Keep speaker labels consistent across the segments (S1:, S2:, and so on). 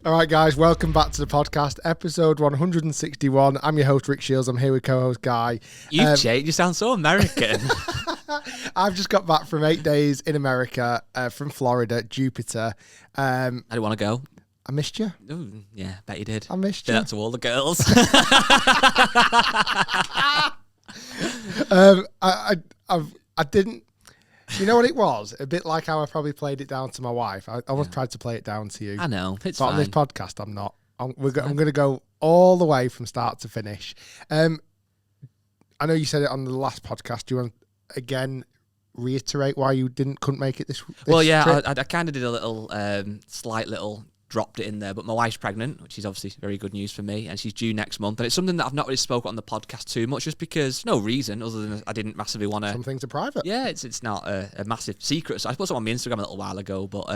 S1: All right, guys, welcome back to the podcast, episode 161. I'm your host, Rick Shiels. I'm here with co-host Guy.
S2: You've changed. You sound so American.
S1: I've just got back from 8 days in America, from Florida, Jupiter.
S2: I didn't want to go.
S1: I missed you.
S2: Ooh, yeah, bet you did.
S1: I missed
S2: Did
S1: you.
S2: that to all the girls.
S1: I didn't. You know what it was? A bit like how I probably played it down to my wife. I almost tried to play it down to you.
S2: I know. It's
S1: But
S2: fine.
S1: on this podcast, I'm not. I'm going to go all the way from start to finish. I know you said it on the last podcast. Do you want to, again, reiterate why you couldn't make it this
S2: Well, yeah,
S1: trip?
S2: I kind of did a little, slight little, dropped it in there. But my wife's pregnant, which is obviously very good news for me. And she's due next month. And it's something that I've not really spoken on the podcast too much, just because no reason other than I didn't massively want to.
S1: Some things are private.
S2: Yeah, it's not a massive secret. So I posted on my Instagram a little while ago, but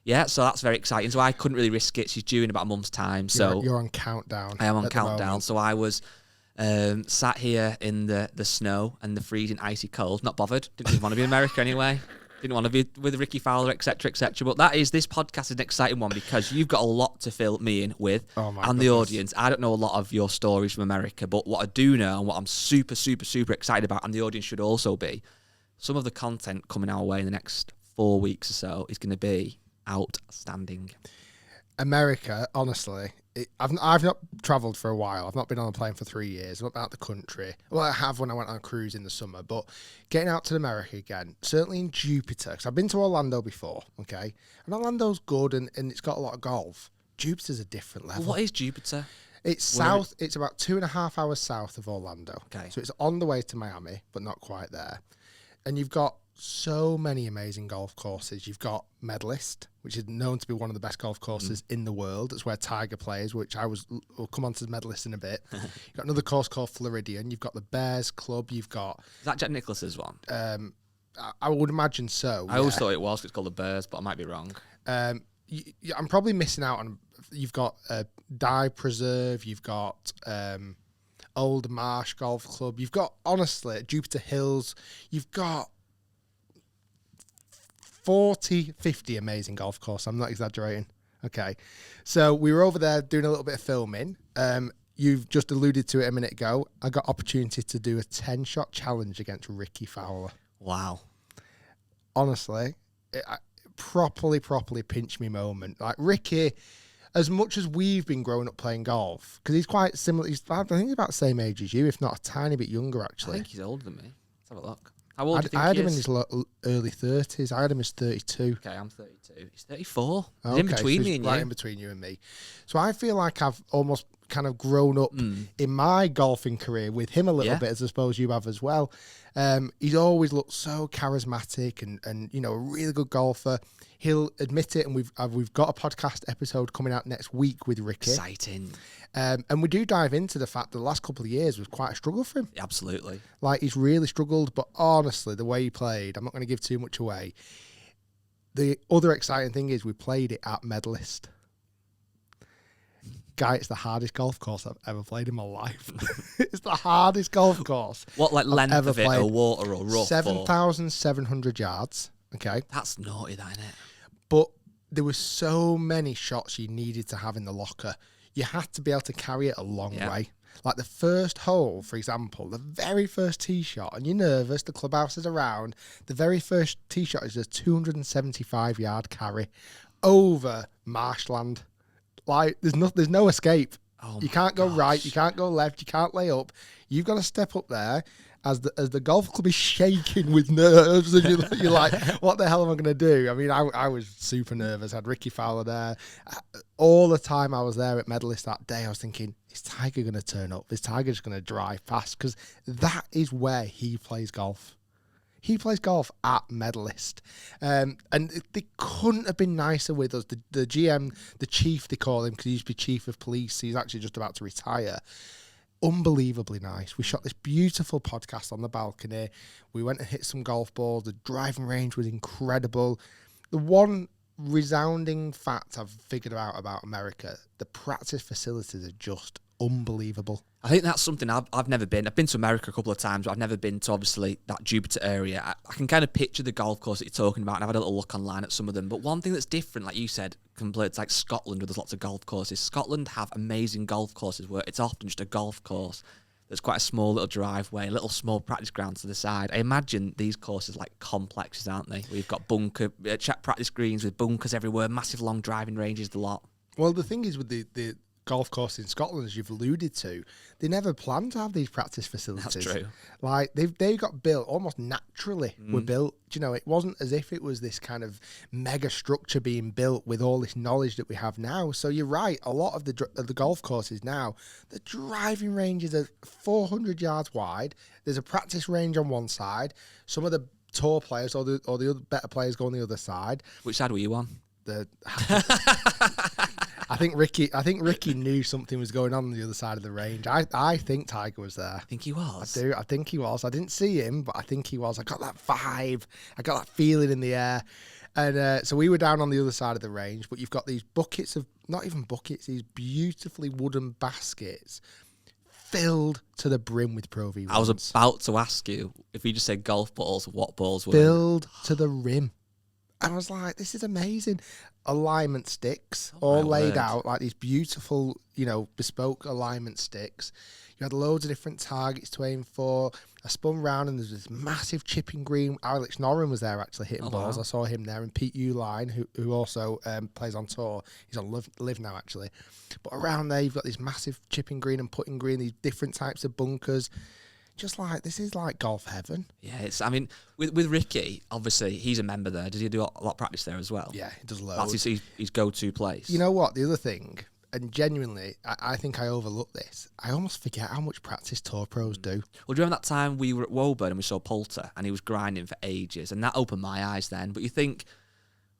S2: yeah, so that's very exciting. So I couldn't really risk it. She's due in about a month's time. So
S1: You're on countdown.
S2: I am on
S1: at the
S2: countdown.
S1: moment.
S2: So I was sat here in the snow and the freezing icy cold, not bothered. Didn't even want to be in America anyway. Didn't want to be with Rickie Fowler, etc., etc. But this podcast is an exciting one because you've got a lot to fill me in with, and the
S1: goodness.
S2: audience. I don't know a lot of your stories from America, but what I do know and what I'm super, super, super excited about, and the audience should also be, some of the content coming our way in the next 4 weeks or so is going to be outstanding.
S1: America, honestly, I've not travelled for a while. I've not been on a plane for 3 years. I'm not out the country. Well, I have when I went on a cruise in the summer, but getting out to America again, certainly in Jupiter, because I've been to Orlando before, okay? And Orlando's good and it's got a lot of golf. Jupiter's a different level.
S2: What is Jupiter?
S1: It's south. It's about 2.5 hours south of Orlando.
S2: Okay.
S1: So it's on the way to Miami, but not quite there. And you've got so many amazing golf courses. You've got Medalist, which is known to be one of the best golf courses in the world. It's where Tiger plays, which we'll come on to Medalist in a bit. You've got another course called Floridian. You've got the Bears Club. You've got...
S2: Is that Jack Nicklaus's one?
S1: I would imagine so.
S2: I always thought it was. It's called the Bears, but I might be wrong.
S1: I'm probably missing out on... You've got Dye Preserve. You've got... Old Marsh Golf Club. You've got, honestly, Jupiter Hills. You've got 50 amazing golf courses. I'm not exaggerating. Okay. So we were over there doing a little bit of filming. You've just alluded to it a minute ago. I got opportunity to do a 10-shot challenge against Rickie Fowler.
S2: Wow.
S1: Honestly, I properly pinched me moment. Like, Rickie, as much as we've been growing up playing golf, because he's quite similar. I think he's about the same age as you, if not a tiny bit younger,
S2: I
S1: actually.
S2: think he's older than me. Let's have a look. How old do you think
S1: I had
S2: he
S1: him in
S2: is?
S1: his early 30s. I had him as 32.
S2: Okay, I'm 32. He's 34. He's
S1: Okay,
S2: in between
S1: so
S2: me
S1: he's
S2: and
S1: right
S2: you.
S1: in between you and me. So I feel like I've almost kind of grown up in my golfing career with him a little bit, as I suppose you have as well. He's always looked so charismatic and you know, a really good golfer. He'll admit it, and we've got a podcast episode coming out next week with Rickie.
S2: Exciting.
S1: And we do dive into the fact that the last couple of years was quite a struggle for him.
S2: Absolutely.
S1: Like, he's really struggled, but honestly, the way he played, I'm not going to give too much away. The other exciting thing is we played it at Medalist. Guy, it's the hardest golf course I've ever played in my life. It's the hardest golf course.
S2: What, like, length
S1: ever
S2: of it, or
S1: played.
S2: water, or rough?
S1: 7,700 yards, okay?
S2: That's naughty, that, isn't it?
S1: But there were so many shots you needed to have in the locker. You had to be able to carry it a long way. Like the first hole, for example, the very first tee shot, and you're nervous, the clubhouse is around, the very first tee shot is a 275-yard carry over marshland. Like, there's no escape.
S2: Oh,
S1: you can't go right, you can't go left, you can't lay up. You've got to step up there as the golf club is shaking with nerves, and you're like, what the hell am I going to do? I mean, I was super nervous. I had Rickie Fowler there. All the time I was there at Medalist that day, I was thinking, is Tiger going to turn up? Is Tiger just going to drive past? Because that is where he plays golf. He plays golf at Medalist. And they couldn't have been nicer with us. The GM, the chief, they call him, because he used to be chief of police. He's actually just about to retire. Unbelievably nice. We shot this beautiful podcast on the balcony. We went and hit some golf balls. The driving range was incredible. The one resounding fact I've figured out about America, the practice facilities are just unbelievable.
S2: I think that's something I've never been. I've been to America a couple of times, but I've never been to, obviously, that Jupiter area. I can kind of picture the golf course that you're talking about, and I've had a little look online at some of them. But one thing that's different, like you said, compared to like Scotland, where there's lots of golf courses, Scotland have amazing golf courses where it's often just a golf course. There's quite a small little driveway, a little small practice ground to the side. I imagine these courses like complexes, aren't they? We've got practice greens with bunkers everywhere, massive long driving ranges, the lot.
S1: Well, the thing is with the golf course in Scotland, as you've alluded to, they never planned to have these practice facilities.
S2: That's true.
S1: Like they got built almost naturally. Were built. You know, it wasn't as if it was this kind of mega structure being built with all this knowledge that we have now. So you're right. A lot of the golf courses now, the driving ranges are 400 yards wide. There's a practice range on one side. Some of the tour players or the other better players go on the other side.
S2: Which side were you on?
S1: I think Rickie knew something was going on the other side of the range. I think Tiger was there.
S2: I think he was.
S1: I do. I think he was. I didn't see him, but I think he was. I got that vibe. I got that feeling in the air. And so we were down on the other side of the range, but you've got these buckets of, not even buckets, these beautifully wooden baskets filled to the brim with Pro V1s.
S2: I was about to ask you, if you just said golf balls, what balls were
S1: filled to the rim. And I was like, this is amazing. Alignment sticks, all laid out, like these beautiful, bespoke alignment sticks. You had loads of different targets to aim for. I spun round and there's this massive chipping green. Alex Noren was there actually hitting balls. Wow. I saw him there. And Pete Uline, who also plays on tour. He's on Live now, actually. But around there, you've got this massive chipping green and putting green, these different types of bunkers. Just like, this is like golf heaven.
S2: Yeah, with Rickie, obviously, he's a member there. Does he do a lot of practice there as well?
S1: Yeah, he does loads.
S2: That's his go-to place.
S1: You know what? The other thing, and genuinely, I think I overlook this. I almost forget how much practice tour pros do.
S2: Well, do you remember that time we were at Woburn and we saw Poulter and he was grinding for ages, and that opened my eyes then. But you think,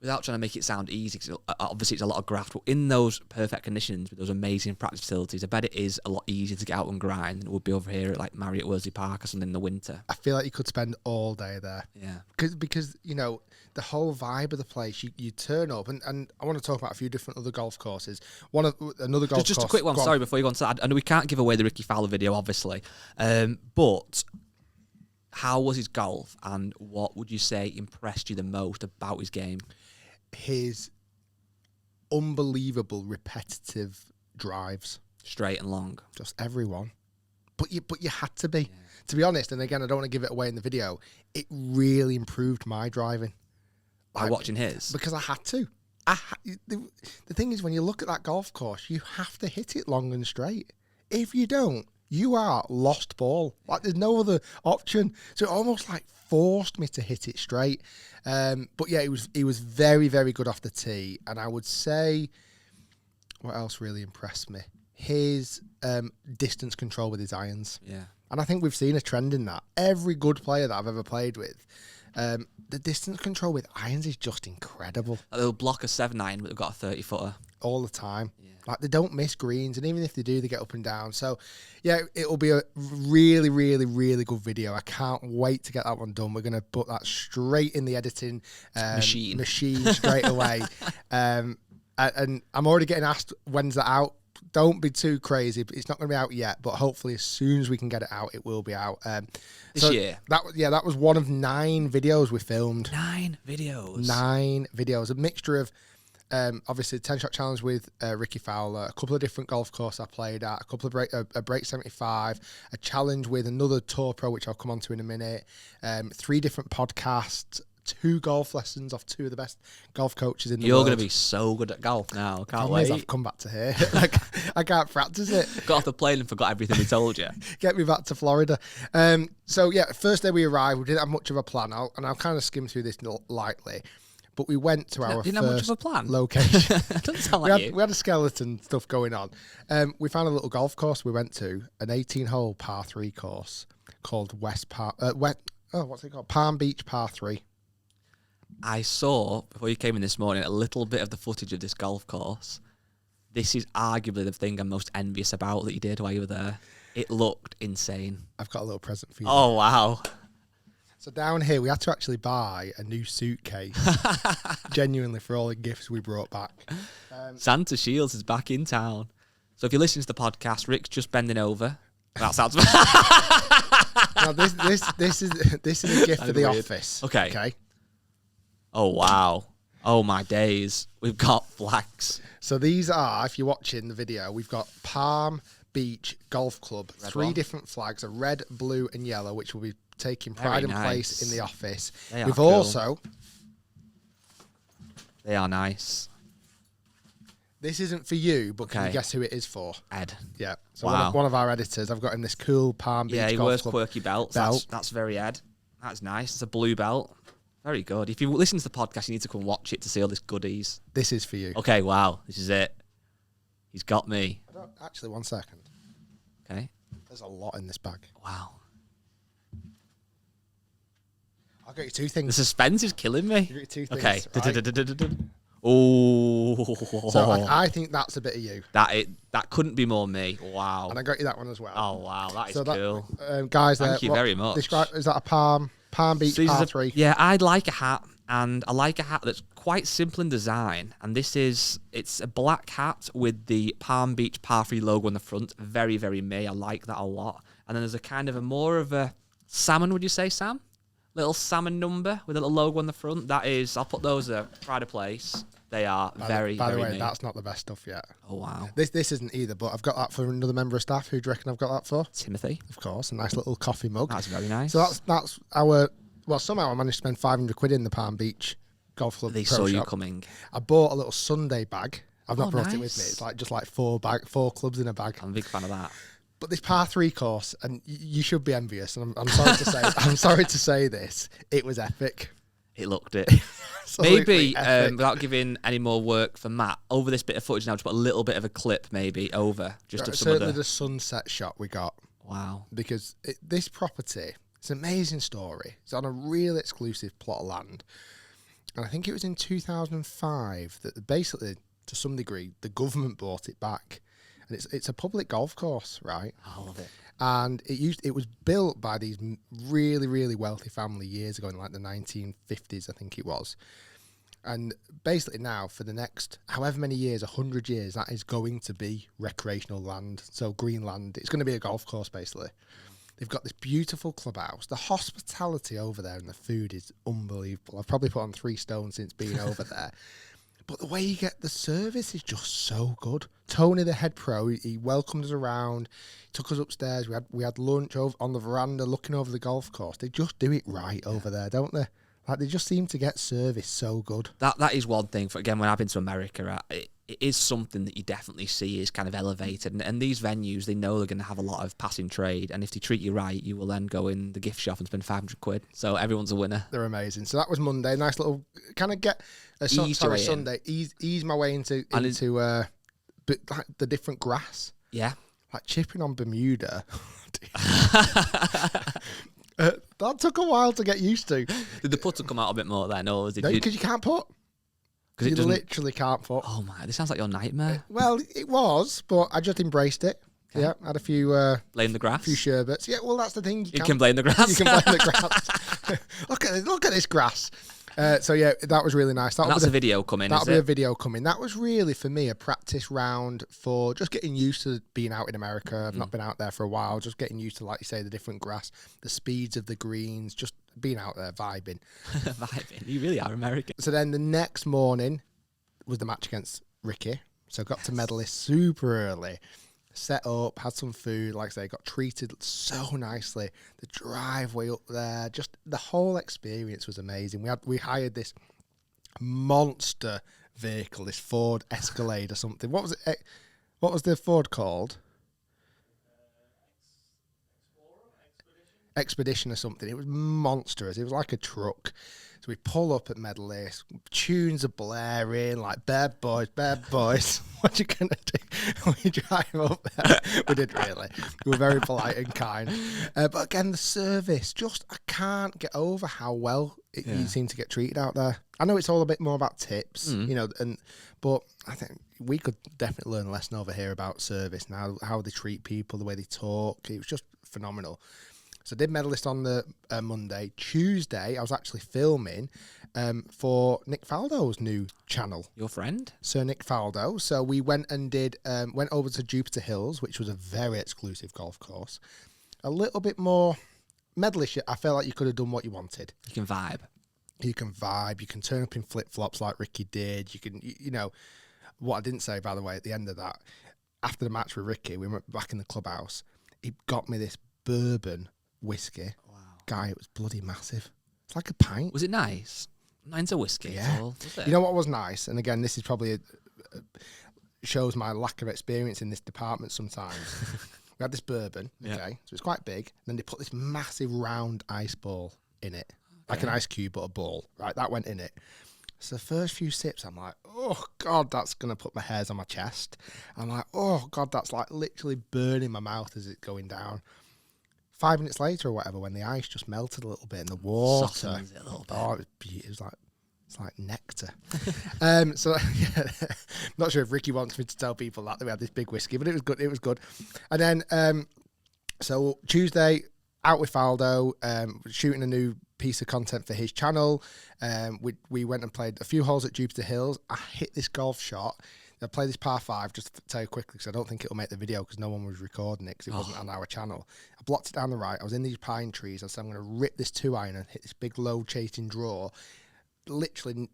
S2: without trying to make it sound easy, because obviously it's a lot of graft, but in those perfect conditions with those amazing practice facilities, I bet it is a lot easier to get out and grind than it would be over here at like Marriott Worsley Park or something in the winter.
S1: I feel like you could spend all day there.
S2: Yeah.
S1: Because the whole vibe of the place, you turn up, and I want to talk about a few different other golf courses. Another golf
S2: just
S1: course.
S2: A quick one, sorry, before you go on to that. I know we can't give away the Rickie Fowler video, obviously, but how was his golf, and what would you say impressed you the most about his game?
S1: His unbelievable repetitive drives,
S2: straight and long,
S1: just everyone. But you had to be, to be honest. And again, I don't want to give it away in the video. It really improved my driving
S2: by watching his,
S1: because I had to. The thing is, when you look at that golf course, you have to hit it long and straight. If you don't, you are lost ball. Like, there's no other option. So it almost like forced me to hit it straight. But yeah, he was very, very good off the tee. And I would say, what else really impressed me? His distance control with his irons.
S2: Yeah.
S1: And I think we've seen a trend in that. Every good player that I've ever played with, the distance control with irons is just incredible.
S2: They'll block a 7-9, but they've got a 30-footer.
S1: All the time. Yeah. Like, they don't miss greens, and even if they do, they get up and down. So, yeah, it'll be a really, really, really good video. I can't wait to get that one done. We're going to put that straight in the editing machine straight away. And I'm already getting asked, when's that out? Don't be too crazy. It's not going to be out yet, but hopefully as soon as we can get it out, it will be out.
S2: This year?
S1: That was one of 9 videos we filmed.
S2: 9 videos?
S1: 9 videos. A mixture of, obviously, 10-shot challenge with Rickie Fowler, a couple of different golf courses I played at, a couple of a break 75, a challenge with another tour pro, which I'll come on to in a minute, 3 different podcasts, 2 golf lessons off 2 of the best golf coaches in the world.
S2: You're going to be so good at golf now. Can't wait.
S1: I've come back to here. I can't practice it.
S2: Got off the plane and forgot everything we told you.
S1: Get me back to Florida. So, yeah, first day we arrived, we didn't have much of a plan. I'll kind of skim through this lightly. But we went to our
S2: didn't have much of a plan.
S1: Location.
S2: Doesn't sound like you.
S1: We had a skeleton stuff going on. We found a little golf course we went to, an 18-hole par 3 course called what's it called? Palm Beach Par 3.
S2: I saw, before you came in this morning, a little bit of the footage of this golf course. This is arguably the thing I'm most envious about that you did while you were there. It looked insane.
S1: I've got a little present for you.
S2: Oh, wow.
S1: So down here, we had to actually buy a new suitcase, genuinely, for all the gifts we brought back.
S2: Santa Shiels is back in town. So if you listen to the podcast, Rick's just bending over. That sounds.
S1: Now this is a gift for the office.
S2: Okay.
S1: Okay.
S2: Oh wow. Oh my days. We've got flags.
S1: So these are, if you're watching the video, we've got Palm Beach Golf Club,
S2: Red
S1: 3
S2: one.
S1: different flags, a red, blue, and yellow, which will be taking pride and place in the office.
S2: They
S1: We've
S2: are cool.
S1: also.
S2: They are nice.
S1: This isn't for you, but can you
S2: Okay.
S1: guess who it is for?
S2: Ed.
S1: Yeah. So
S2: Wow.
S1: one of our editors, I've got him this cool Palm Beach
S2: Yeah, he
S1: Golf
S2: wears
S1: Club
S2: quirky belts. That's very Ed. That's nice. It's a blue belt. Very good. If you listen to the podcast, you need to come watch it to see all this goodies.
S1: This is for you.
S2: Okay, wow. This is it. He's got me.
S1: Actually, 1 second.
S2: Okay.
S1: There's a lot in this bag.
S2: Wow.
S1: I'll get you 2
S2: The
S1: things.
S2: suspense is killing me.
S1: I'll get you 2 things.
S2: Okay.
S1: right?
S2: Oh.
S1: So I think that's a bit of you.
S2: That couldn't be more me. Wow.
S1: And I got you that one as well.
S2: Oh wow, that is
S1: So
S2: cool.
S1: Guys,
S2: Thank you very much.
S1: Is that a Palm Beach
S2: So these
S1: par
S2: are
S1: 3?
S2: Yeah, I'd like a hat, and I like a hat that's quite simple in design. And it's a black hat with the Palm Beach par 3 logo on the front. Very, very me. I like that a lot. And then there's a kind of more of a salmon, would you say, Sam? Little salmon number with a little logo on the front. That is, I'll put those at pride of place. They are very,
S1: By the
S2: very
S1: way,
S2: me.
S1: that's not the best stuff yet.
S2: Oh wow.
S1: This isn't either, but I've got that for another member of staff. Who do you reckon I've got that for?
S2: Timothy.
S1: Of course, a nice little coffee mug.
S2: That's very nice.
S1: So that's our. Well, somehow I managed to spend 500 quid in the Palm Beach Golf Club.
S2: They
S1: Pro
S2: saw
S1: shop.
S2: you coming.
S1: I bought a little Sunday bag. I've not
S2: Oh,
S1: brought it with me.
S2: nice.
S1: It's like just like 4 clubs in a bag.
S2: I'm a big fan of that.
S1: But this par 3 course, and you should be envious. And I'm sorry to say, I'm sorry to say this. It was epic.
S2: It looked it.
S1: Absolutely
S2: Maybe,
S1: epic.
S2: without giving any more work for Matt, over this bit of footage now, to put a little bit of a clip maybe over, just of some of
S1: Certainly
S2: the...
S1: the sunset shot we got,
S2: Wow.
S1: because this property, it's an amazing story. It's on a real exclusive plot of land. And I think it was in 2005 that basically, to some degree, the government bought it back. And it's a public golf course, right?
S2: I love it.
S1: And it was built by these really, really wealthy family years ago in like the 1950s, I think it was. And basically now, for the next however many years, 100 years, that is going to be recreational land. So green land. It's going to be a golf course, basically. They've got this beautiful clubhouse. The hospitality over there and the food is unbelievable. I've probably put on 3 stone since being over there. But the way you get the service is just so good. Tony, the head pro, he welcomed us around, took us upstairs. We had lunch over on the veranda looking over the golf course. They just do it right over there, don't they? Like, they just seem to get service so good.
S2: That is one thing. For again, when I've been to America, it is something that you definitely see is kind of elevated. And these venues, they know they're going to have a lot of passing trade. And if they treat you right, you will then go in the gift shop and spend 500 quid. So everyone's a winner.
S1: They're amazing. So that was Monday. Nice little kind of get
S2: Ease your way in.
S1: Sunday. Ease my way into like the different grass.
S2: Yeah.
S1: Like chipping on Bermuda. That took a while to get used to.
S2: Did the putter come out a bit more then, or did
S1: No,
S2: you?
S1: because you can't put.
S2: Because
S1: You
S2: it doesn't.
S1: literally can't put.
S2: Oh my! This sounds like your nightmare.
S1: Well, it was, but I just embraced it.
S2: Okay.
S1: Yeah, had a few
S2: Blame the grass.
S1: sherbets. Yeah, well, that's the thing.
S2: You can blame the grass.
S1: You can blame the grass. look at this grass. So yeah, that was really nice.
S2: That's a video coming.
S1: That'll
S2: Is
S1: be a
S2: it?
S1: video coming. That was really for me a practice round for just getting used to being out in America. I've not been out there for a while. Just getting used to, like you say, the different grass, the speeds of the greens, just being out there vibing.
S2: Vibing. You really are American.
S1: So then the next morning was the match against Rickie. So got to medalist super early. Set up, had some food, like I say, got treated so nicely. The driveway up there, just the whole experience was amazing. We hired this monster vehicle, this Ford Escalade or something. What was it? What was the Ford called? Expedition or something. It was monstrous. It was like a truck. So we pull up at Medalist, tunes are blaring, like bad boys. What you gonna do? We drive up there. We did really. We were very polite and kind. But again, the service, just I can't get over how well you seem to get treated out there. I know it's all a bit more about tips, you know, but I think we could definitely learn a lesson over here about service now, how they treat people, the way they talk. It was just phenomenal. So I did medalist on the Monday. Tuesday, I was actually filming for Nick Faldo's new channel.
S2: Your friend?
S1: Sir Nick Faldo. So we went and went over to Jupiter Hills, which was a very exclusive golf course. A little bit more medalist. I felt like you could have done what you wanted.
S2: You can vibe.
S1: You can vibe. You can turn up in flip-flops like Rickie did. You can, you know, what I didn't say, by the way, at the end of that, after the match with Rickie, we went back in the clubhouse. He got me this bourbon whiskey.
S2: Wow.
S1: Guy, it was bloody massive. It's like a pint.
S2: Was it nice? Not into whiskey
S1: Yeah.
S2: at all, was it?
S1: You know what was nice? And again, this is probably shows my lack of experience in this department sometimes. We had this bourbon, okay, so it's quite big. Then they put this massive round ice ball in it, like an ice cube but a ball, right? That went in it. So the first few sips, I'm like, oh God, that's gonna put my hairs on my chest. I'm like, oh God, that's like literally burning my mouth as it's going down. 5 minutes later or whatever, when the ice just melted a little bit and the water,
S2: Softens it a little bit.
S1: oh, it was beautiful. It's like nectar. So yeah, not sure if Rickie wants me to tell people that we had this big whiskey, but it was good. It was good. And then so Tuesday out with Faldo, shooting a new piece of content for his channel. We went and played a few holes at Jupiter Hills. I hit this golf shot. I played this par 5, just to tell you quickly, because I don't think it'll make the video because no one was recording it because it wasn't on our channel. I blocked it down the right. I was in these pine trees. I said, I'm going to rip this 2-iron and hit this big low chasing draw. Literally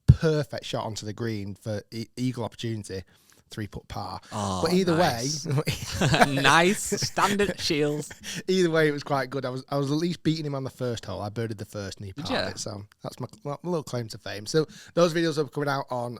S1: perfect shot onto the green for eagle opportunity. 3-putt par.
S2: Oh,
S1: but either
S2: nice.
S1: way,
S2: Nice standard Shiels.
S1: either way, it was quite good. I was at least beating him on the first hole. I birdied the first and he parred it. So that's my little claim to fame. So those videos are coming out on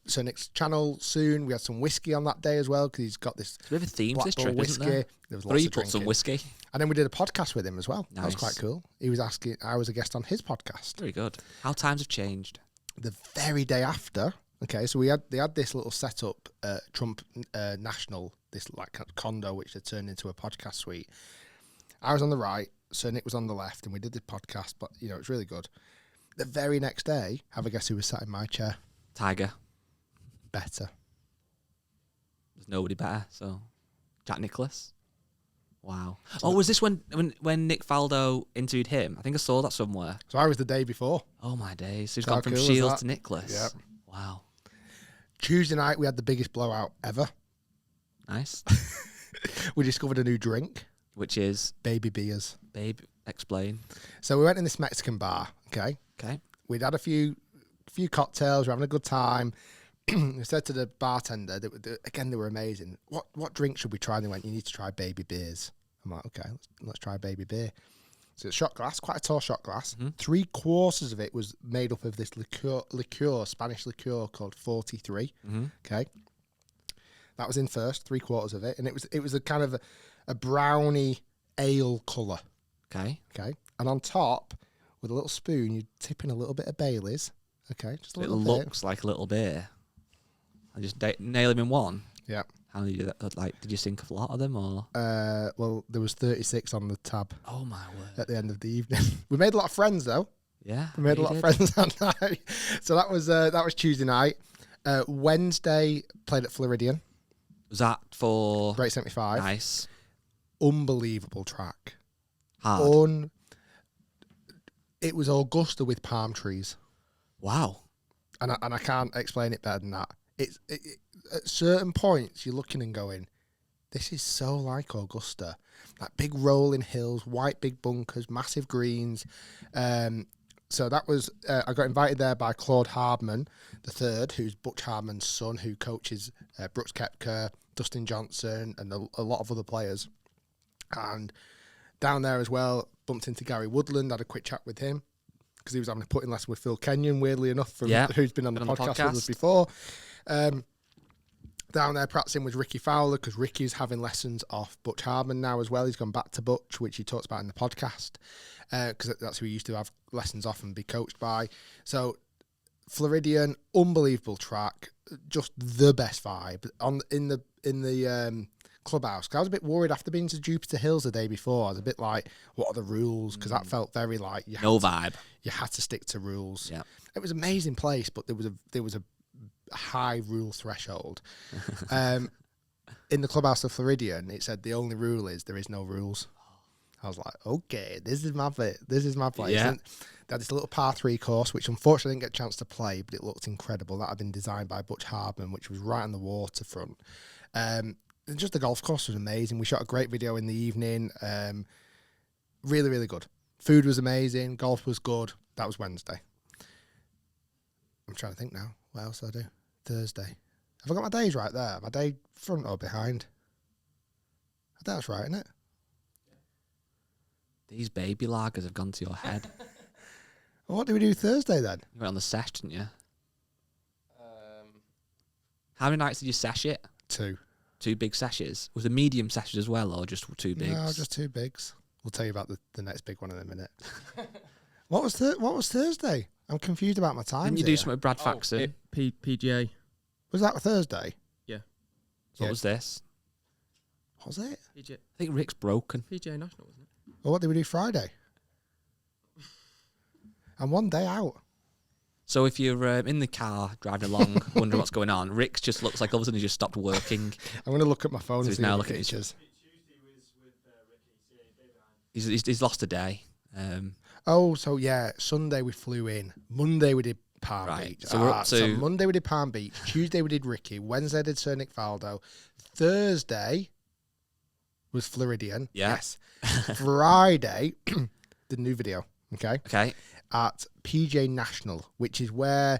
S1: Sir Nick's channel soon. We had some whiskey on that day as well because he's got this.
S2: It's a bit of a theme to this
S1: Black Bull
S2: trip, isn't there?
S1: There was lots of
S2: 3 puts
S1: drinking.
S2: and whiskey.
S1: And then we did a podcast with him as well.
S2: Nice.
S1: That was quite cool. He was asking. I was a guest on his podcast.
S2: Very good. How times have changed.
S1: The very day after. Okay, so they had this little setup, Trump National, this like condo which had turned into a podcast suite. I was on the right, Sir Nick was on the left, and we did the podcast. But you know, it was really good. The very next day, have a guess who was sat in my chair?
S2: Tiger.
S1: Better.
S2: There's nobody better. So, Jack Nicklaus. Wow. Oh, was this when Nick Faldo interviewed him? I think I saw that somewhere.
S1: So I was the day before.
S2: Oh my days. So he's
S1: So
S2: gone
S1: how
S2: from
S1: cool was
S2: Shiels
S1: that?
S2: to Nicklaus.
S1: Yep.
S2: Wow.
S1: Tuesday night, we had the biggest blowout ever.
S2: Nice.
S1: We discovered a new drink,
S2: Which is,
S1: baby beers.
S2: babe, explain.
S1: So we went in this Mexican bar. Okay,
S2: Okay.
S1: we'd had a few cocktails. We were having a good time. We said to the bartender, again, they were amazing. What drink should we try? And they went, you need to try baby beers. I'm like, okay, let's try baby beer. So it's a shot glass, quite a tall shot glass. 3/4 of it was made up of this liqueur, Spanish liqueur called 43. Okay, that was in first, 3/4 of it, and it was a kind of a brownie ale colour.
S2: Okay.
S1: Okay, and on top with a little spoon, you tip in a little bit of Bailey's. Okay, just a
S2: It
S1: little bit.
S2: looks like a little beer. I just nail him in one.
S1: Yeah.
S2: How did you do that? Like, did you sink a lot of them or?
S1: Well, there was 36 on the tab
S2: Oh my word.
S1: at the end of the evening. We made a lot of friends though.
S2: Yeah.
S1: We made a
S2: you
S1: lot of
S2: did.
S1: friends that night. So that was Tuesday night. Wednesday played at Floridian,
S2: Was that for?
S1: Rate 75.
S2: Nice.
S1: Unbelievable track.
S2: Hard.
S1: It was Augusta with palm trees,
S2: Wow.
S1: and I can't explain it better than that. At certain points you're looking and going, this is so like Augusta. Like big rolling hills, white big bunkers, massive greens. So that was I got invited there by Claude Hardman III, who's Butch Hardman's son, who coaches Brooks Koepka, Dustin Johnson, and a lot of other players. And down there as well, bumped into Gary Woodland, had a quick chat with him because he was having a putting lesson with Phil Kenyon, weirdly enough, who's been on the podcast with us before. Down there practicing with Rickie Fowler because Rickie's having lessons off Butch Hardman now as well. He's gone back to Butch, which he talks about in the podcast, because that's who he used to have lessons off and be coached by. So Floridian, unbelievable track, just the best vibe in the clubhouse. 'Cause I was a bit worried after being to Jupiter Hills the day before. I was a bit like, what are the rules? Because that felt very like
S2: No vibe.
S1: you had to stick to rules.
S2: Yeah.
S1: It was an amazing place, but there was a high rule threshold. In the clubhouse of Floridian, it said the only rule is there is no rules. I was like, okay, this is my bit. This is my place.
S2: Yeah.
S1: And they had this little par 3 course, which unfortunately I didn't get a chance to play, but it looked incredible. That had been designed by Butch Hardman, which was right on the waterfront. And just the golf course was amazing. We shot a great video in the evening. Really, really good. Food was amazing. Golf was good. That was Wednesday. I'm trying to think now. What else did I do? Thursday. Have I got my days right there? My day front or behind? I think that's right, isn't it?
S2: These baby lagers have gone to your head.
S1: Well, what do we do Thursday then?
S2: You went on the sesh, didn't you? How many nights did you sesh it?
S1: 2.
S2: 2 big seshes? Was the medium seshes as well, or just 2 bigs?
S1: No, just 2 bigs. We'll tell you about the next big one in a minute. What was Thursday? I'm confused about my time.
S2: Didn't you do something with Brad Faxon?
S3: PGA.
S1: Was that Thursday?
S3: Yeah.
S2: What was this?
S1: Was it?
S3: PGA.
S2: I think Rick's broken.
S3: PGA National, wasn't it?
S1: Well, what did we do Friday? I'm one day out.
S2: So if you're in the car driving along, wondering what's going on, Rick's just looks like all of a sudden he just stopped working.
S1: I'm going to look at my phone
S2: So
S1: and
S2: he's
S1: see
S2: now
S1: the
S2: looking at his-
S1: pictures.
S2: He's lost a day.
S1: Oh, so yeah, Sunday we flew in. Monday we did Palm
S2: Right,
S1: Beach.
S2: so we're up
S1: So
S2: to-
S1: Monday we did Palm Beach. Tuesday we did Rickie. Wednesday I did Sir Nick Faldo. Thursday was Floridian.
S2: Yeah.
S1: Yes. Friday, the new video. Okay.
S2: Okay.
S1: At PJ National, which is where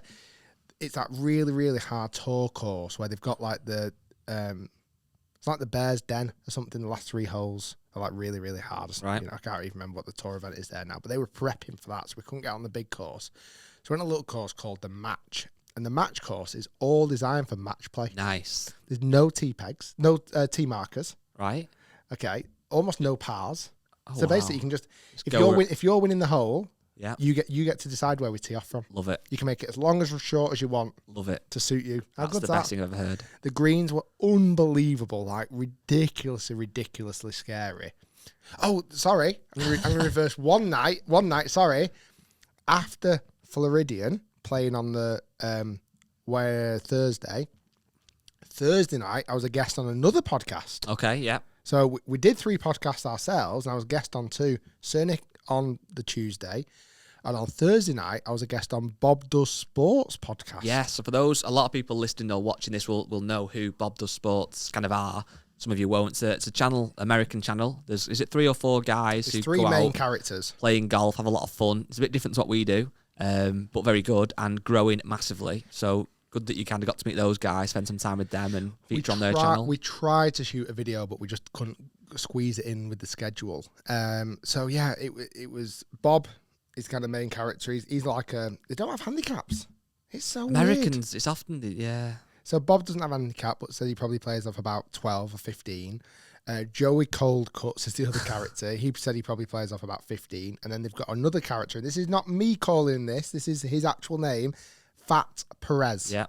S1: it's that really, really hard tour course where they've got like it's like the Bear's Den or something. The last 3 holes are like really, really hard.
S2: Right.
S1: You know, I can't even remember what the tour event is there now, but they were prepping for that, so we couldn't get on the big course. So we're in a little course called the Match, and the Match course is all designed for match play.
S2: Nice.
S1: There's no tee pegs, no tee markers.
S2: Right.
S1: Okay, almost no pars.
S2: Oh,
S1: So basically,
S2: wow.
S1: you can just
S2: go
S1: if you're winning the hole,
S2: Yeah.
S1: you get to decide where we tee off from.
S2: Love it.
S1: You can make it as long as or short as you want
S2: Love it.
S1: to suit you. How
S2: That's
S1: good's
S2: the
S1: that?
S2: best thing I've ever heard.
S1: The greens were unbelievable, like ridiculously scary. Oh, sorry, I'm gonna reverse one night. Sorry, after Floridian playing on the where Thursday night, I was a guest on another podcast.
S2: Okay. Yeah.
S1: So we did 3 podcasts ourselves, and I was a guest on 2. Sir Nick on the Tuesday, and on Thursday night, I was a guest on Bob Does Sports podcast.
S2: Yes. So for those, a lot of people listening or watching this will know who Bob Does Sports kind of are. Some of you won't. It's a channel, American channel. Is it 3 or 4 guys who
S1: There's 3
S2: go
S1: main
S2: out
S1: characters.
S2: playing golf, have a lot of fun. It's a bit different to what we do, but very good and growing massively. So good that you kind of got to meet those guys, spend some time with them, and feature on their channel.
S1: We tried to shoot a video, but we just couldn't squeeze it in with the schedule. So yeah, it was Bob is kind of main character. He's like they don't have handicaps. It's so weird.
S2: Americans, it's often yeah.
S1: So Bob doesn't have a handicap, but said he probably plays off about 12 or 15. Joey Cold Cuts is the other character. He said he probably plays off about 15. And then they've got another character. This is not me calling this. This is his actual name, Fat Perez.
S2: Yeah.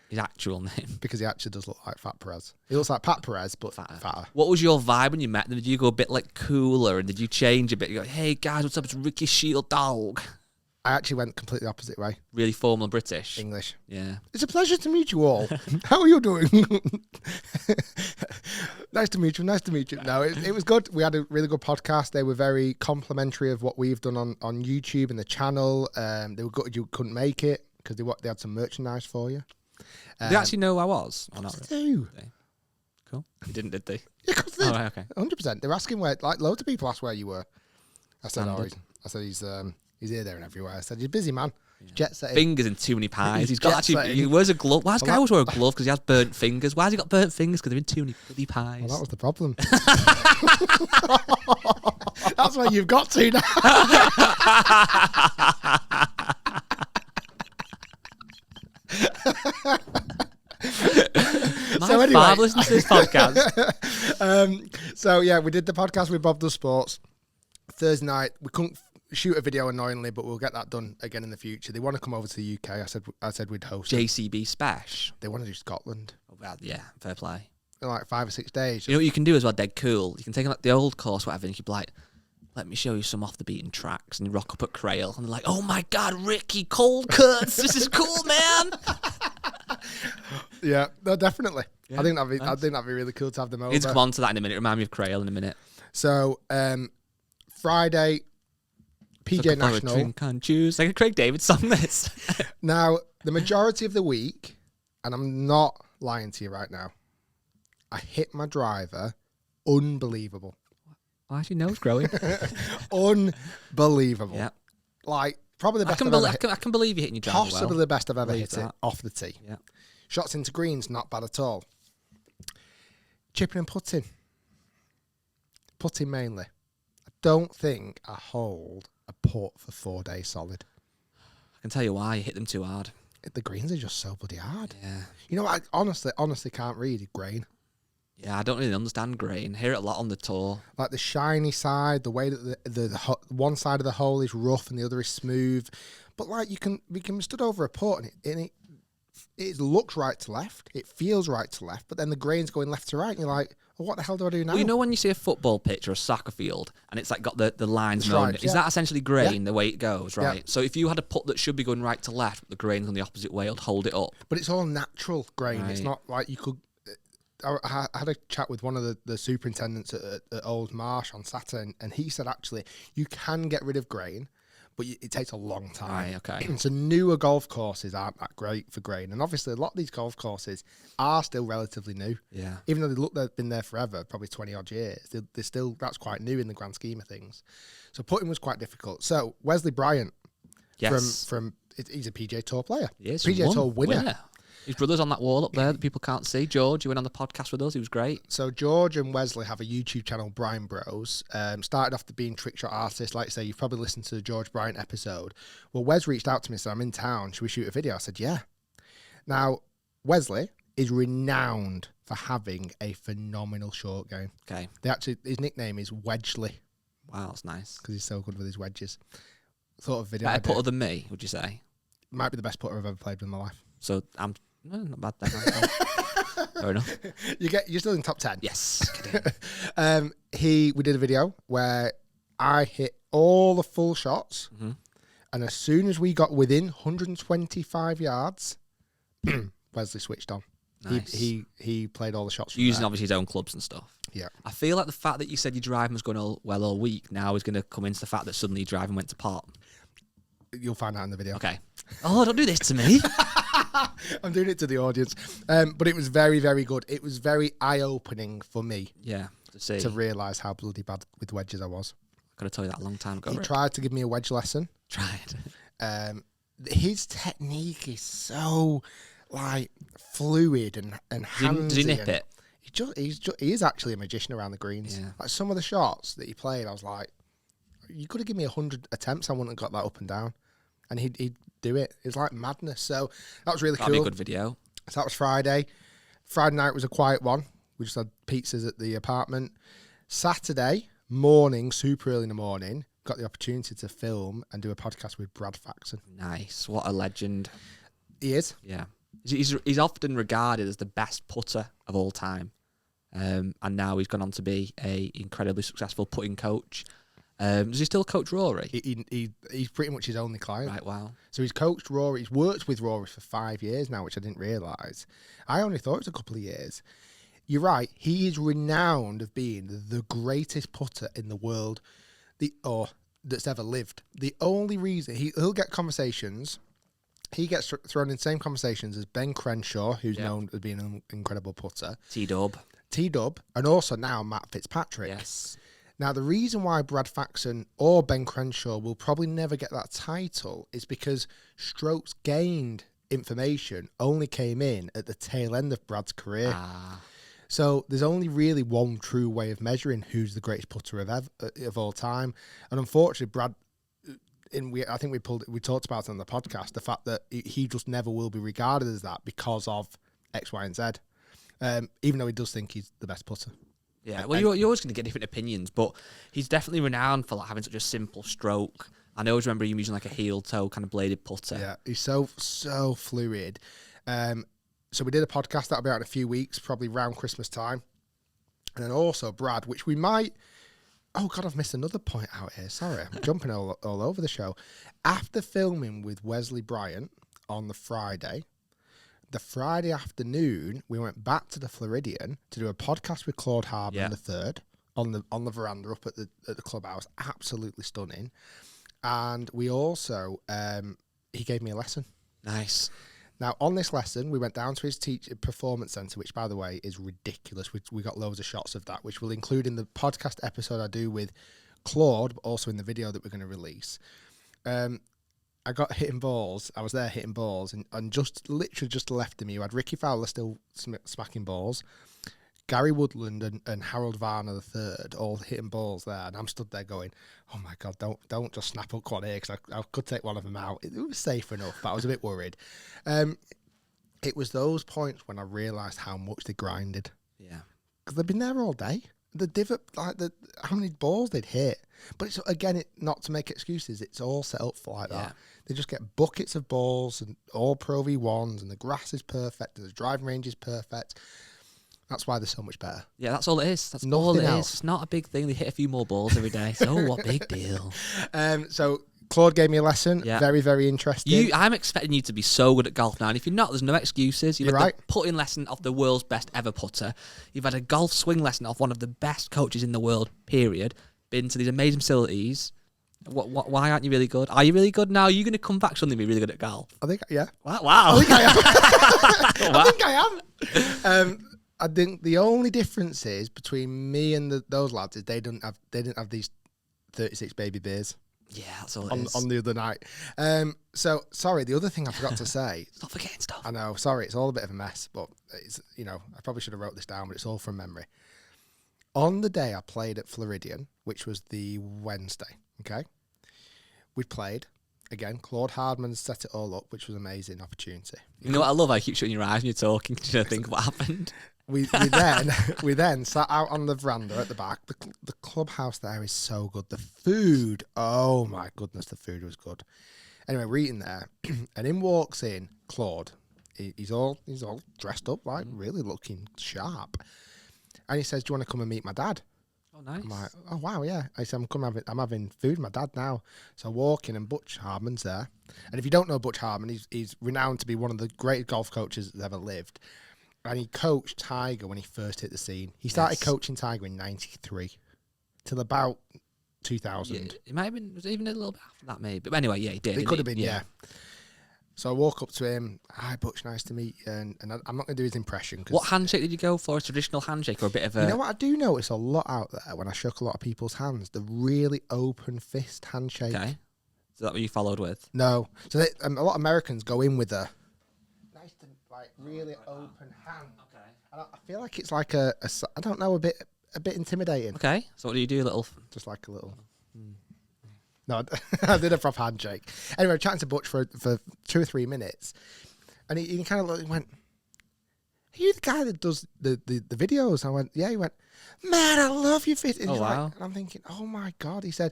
S2: His actual name.
S1: Because he actually does look like Fat Perez. He looks like Pat Perez, but fatter.
S2: What was your vibe when you met them? Did you go a bit like cooler, and did you change a bit? You go, hey guys, what's up? It's Rickie Shield dog.
S1: I actually went completely opposite way.
S2: Really formal and British.
S1: English.
S2: Yeah.
S1: It's a pleasure to meet you all. How are you doing? Nice to meet you. Nice to meet you. No, it was good. We had a really good podcast. They were very complimentary of what we've done on YouTube and the channel. They were good. You couldn't make it because they had some merchandise for you.
S2: Did they actually know who I was? Or not?
S1: They do.
S2: Cool. You didn't, did they?
S1: Yeah, 'cause they-
S2: Oh, right, okay.
S1: 100%. They were asking where, like, loads of people asked where you were. I said,
S2: Standard.
S1: he's here, there, and everywhere. I said, he's busy, man. Jet setting.
S2: Fingers in too many pies. He's got
S1: jet
S2: actually.
S1: setting.
S2: He wears a glove. Why does
S1: Well,
S2: guy always wear a glove? Because he has burnt fingers. Why has he got burnt fingers? Because they're in too many bloody pies.
S1: Well, that was the problem. That's where you've got to now.
S2: My
S1: so anyway.
S2: father listens to this podcast.
S1: So yeah, we did the podcast with Bob Does Sports. Thursday night, we couldn't shoot a video annoyingly, but we'll get that done again in the future. They want to come over to the UK. I said we'd host it.
S2: JCB Spash.
S1: They want to do Scotland
S2: Oh, well, yeah, fair play.
S1: in like 5 or 6 days.
S2: You know what you can do as well, dead cool? You can take like the old course, whatever, and you can be like, let me show you some off the beaten tracks. And you rock up at Crail, and they're like, oh my God, Rickie, cold cuts. This is cool, man.
S1: Yeah, no, definitely.
S2: Yeah,
S1: I think that'd be
S2: nice.
S1: really cool to have them over.
S2: We need to come on to that in a minute. Remind me of Crail in a minute.
S1: So Friday, PJ National.
S2: Drink and choose. Like a Craig David song, this.
S1: Now, the majority of the week, and I'm not lying to you right now, I hit my driver. Unbelievable.
S2: Why is your nose growing?
S1: Unbelievable.
S2: Yeah.
S1: Like, probably the best
S2: I can believe you hitting your driver
S1: possibly
S2: well.
S1: the best I've ever
S2: Believe
S1: hit
S2: that.
S1: it off the tee.
S2: Yeah.
S1: Shots into greens, not bad at all. Chipping and putting. Putting mainly. I don't think I hold a putt for 4 days solid.
S2: I can tell you why. You hit them too hard.
S1: The greens are just so bloody hard.
S2: Yeah.
S1: You know what? I honestly can't read grain.
S2: Yeah, I don't really understand grain. Hear it a lot on the tour.
S1: Like the shiny side, the way that the one side of the hole is rough and the other is smooth. But like we can stood over a putt and it looks right to left. It feels right to left. But then the grain's going left to right. And you're like, well, what the hell do I do now?
S2: Well, you know when you see a football pitch or a soccer field and it's like got the lines
S1: That's
S2: mown,
S1: right,
S2: is
S1: yeah.
S2: that essentially grain, the way it goes, right?
S1: Yeah.
S2: So if you had a putt that should be going right to left, but the grain's on the opposite way, it'll hold it up.
S1: But it's all natural grain. It's
S2: Right.
S1: not like you could... I had a chat with one of the superintendents at Old Marsh on Saturday, and he said, actually, you can get rid of grain, but it takes a long time.
S2: Right, okay.
S1: So newer golf courses aren't that great for grain. And obviously, a lot of these golf courses are still relatively new.
S2: Yeah.
S1: Even though they've been there forever, probably 20-odd years, they're still, that's quite new in the grand scheme of things. So putting was quite difficult. So Wesley Bryant,
S2: Yes.
S1: he's a PGA Tour player.
S2: Yes,
S1: PGA Tour winner.
S2: His brother's on that wall up there that people can't see. George, he went on the podcast with us. He was great.
S1: So George and Wesley have a YouTube channel, Brian Bros. Started off to being trick shot artists. Like I say, you've probably listened to the George Bryant episode. Well, Wes reached out to me and said, I'm in town. Should we shoot a video? I said, yeah. Now, Wesley is renowned for having a phenomenal short game.
S2: Okay.
S1: His nickname is Wedgeley
S2: Wow, that's nice.
S1: because he's so good with his wedges. Thought of a video.
S2: Better
S1: I'd do.
S2: putter than me, would you say?
S1: Might be the best putter I've ever played in my life.
S2: So I'm not bad then. Fair enough.
S1: You're still in top 10.
S2: Yes.
S1: We did a video where I hit all the full shots, and as soon as we got within 125 yards, Wesley switched on.
S2: Nice.
S1: He played all the shots from
S2: Using
S1: there.
S2: obviously his own clubs and stuff.
S1: Yeah.
S2: I feel like the fact that you said your driving was going all week now is going to come into the fact that suddenly your driving went to pot.
S1: You'll find out in the video.
S2: Okay. Oh, don't do this to me.
S1: I'm doing it to the audience. But it was very, very good. It was very eye-opening for me
S2: Yeah, to see.
S1: to realise how bloody bad with wedges I was.
S2: I could have told you that a long time ago.
S1: He
S2: Rick.
S1: tried to give me a wedge lesson.
S2: Tried.
S1: His technique is so like fluid and handsy.
S2: Does he nip it?
S1: He is actually a magician around the greens.
S2: Yeah.
S1: Like some of the shots that he played, I was like, you could have given me 100 attempts, I wouldn't have got that up and down. And he'd do it. It was like madness. So that was really
S2: That'd be
S1: cool.
S2: a good video.
S1: So that was Friday. Friday night was a quiet one. We just had pizzas at the apartment. Saturday morning, super early in the morning, got the opportunity to film and do a podcast with Brad Faxon.
S2: Nice. What a legend.
S1: He is.
S2: Yeah. He's often regarded as the best putter of all time. And now he's gone on to be a incredibly successful putting coach. Does he still coach Rory?
S1: He's pretty much his only client.
S2: Right, wow.
S1: So he's coached Rory. He's worked with Rory for 5 years now, which I didn't realise. I only thought it was a couple of years. You're right. He is renowned of being the greatest putter in the world, that's ever lived. The only reason he'll get conversations. He gets thrown in the same conversations as Ben Crenshaw, who's known as being an incredible putter. T-Dub, and also now Matt Fitzpatrick.
S2: Yes.
S1: Now, the reason why Brad Faxon or Ben Crenshaw will probably never get that title is because strokes gained information only came in at the tail end of Brad's career. So there's only really one true way of measuring who's the greatest putter of all time. And unfortunately, Brad, I think we talked about it on the podcast, the fact that he just never will be regarded as that because of X, Y, and Z. Even though he does think he's the best putter.
S2: Yeah, well, you're always going to get different opinions, but he's definitely renowned for like having such a simple stroke. I always remember him using like a heel toe kind of bladed putter.
S1: Yeah, he's so fluid. So we did a podcast that'll be out in a few weeks, probably around Christmas time. And then also Brad, which we might... Oh, God, I've missed another point out here. Sorry, I'm jumping all over the show. After filming with Wesley Bryant on the Friday afternoon, we went back to the Floridian to do a podcast with Claude Harbour on the 3rd on the veranda up at the clubhouse. Absolutely stunning. And we also he gave me a lesson.
S2: Nice.
S1: Now, on this lesson, we went down to his performance centre, which, by the way, is ridiculous. We got loads of shots of that, which we'll include in the podcast episode I do with Claude, but also in the video that we're going to release. I got hitting balls. I was there hitting balls, and just literally just left of me, you had Rickie Fowler still smacking balls, Gary Woodland and Harold Varner III all hitting balls there, and I'm stood there going, "Oh my God, don't just snap up one here, because I could take one of them out." It was safe enough, but I was a bit worried. It was those points when I realised how much they grinded.
S2: Yeah,
S1: because they've been there all day. The divot, how many balls they'd hit, but it's again, not to make excuses. It's all set up for like that. They just get buckets of balls and all Pro V1s, and the grass is perfect, and the driving range is perfect. That's why they're so much better.
S2: Yeah, that's all it is. That's
S1: Nothing
S2: all it
S1: else.
S2: is. It's not a big thing. They hit a few more balls every day. So what big deal?
S1: So Claude gave me a lesson.
S2: Yeah.
S1: Very, very interesting.
S2: I'm expecting you to be so good at golf now. And if you're not, there's no excuses. You've
S1: You're
S2: had
S1: right.
S2: the putting lesson off the world's best ever putter. You've had a golf swing lesson off one of the best coaches in the world, period. Been to these amazing facilities. Why aren't you really good? Are you really good now? Are you going to come back suddenly and be really good at golf?
S1: I think, yeah.
S2: Wow.
S1: I think I am.
S2: Wow.
S1: I think I am. I think the only difference is between me and those lads is they didn't have these 36 baby beers.
S2: Yeah, that's all it is.
S1: On the other night. So sorry, the other thing I forgot to say.
S2: Stop forgetting stuff.
S1: I know, sorry, it's all a bit of a mess, but it's, I probably should have wrote this down, but it's all from memory. On the day I played at Floridian, which was the Wednesday, okay, we played. Again, Claude Hardman set it all up, which was an amazing opportunity.
S2: You know what I love? I keep shutting your eyes when you're talking, trying to think what happened.
S1: We then sat out on the veranda at the back. The clubhouse there is so good. The food, oh my goodness, the food was good. Anyway, we're eating there, and in walks in Claude. He's all dressed up, like really looking sharp. And he says, "Do you want to come and meet my dad?"
S2: Oh, nice.
S1: I'm like, "Oh wow, yeah." I said, I'm having food with my dad now. So I walk in, and Butch Harmon's there. And if you don't know Butch Harmon, he's renowned to be one of the greatest golf coaches that's ever lived. And he coached Tiger when he first hit the scene. He started coaching Tiger in '93 till about 2000.
S2: Yeah, it might have been, was it even a little bit after that, maybe. But anyway, yeah, he did.
S1: It could have been, yeah. So I walk up to him. "Hi, Butch, nice to meet you." And I'm not going to do his impression.
S2: What handshake did you go for? A traditional handshake or a bit of a...
S1: You know what? I do notice a lot out there when I shook a lot of people's hands. The really open fist handshake.
S2: Okay. Is that what you followed with?
S1: No. So a lot of Americans go in with a nice to really open hand.
S2: Okay.
S1: And I feel like it's like I don't know, a bit intimidating.
S2: Okay. So what do you do?
S1: Just like a little... No, I did a proper handshake. Anyway, I was chatting to Butch for 2 or 3 minutes, and he kind of went, "Are you the guy that does the videos?" I went, "Yeah." He went, "Man, I love your videos." And
S2: Oh, wow.
S1: and I'm thinking, "Oh my God." He said,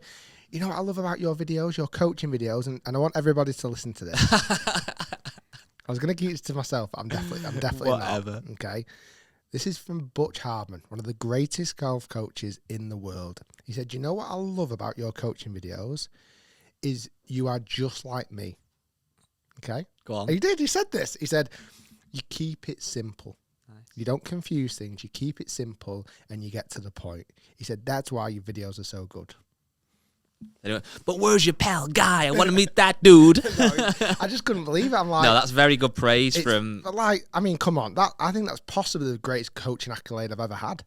S1: "You know what I love about your videos, your coaching videos, and I want everybody to listen to this." I was going to keep it to myself. I'm definitely
S2: Whatever.
S1: not. Okay. This is from Butch Hardman, one of the greatest golf coaches in the world. He said, "You know what I love about your coaching videos is you are just like me." Okay?
S2: Go on.
S1: And he did. He said this. He said, "You keep it simple.
S2: Nice.
S1: You don't confuse things. You keep it simple and you get to the point." He said, "That's why your videos are so good."
S2: Anyway, but where's your pal Guy? I want to meet that dude.
S1: I just couldn't believe it. I'm like...
S2: No, that's very good praise
S1: It's-
S2: from...
S1: Like, I mean, come on. I think that's possibly the greatest coaching accolade I've ever had.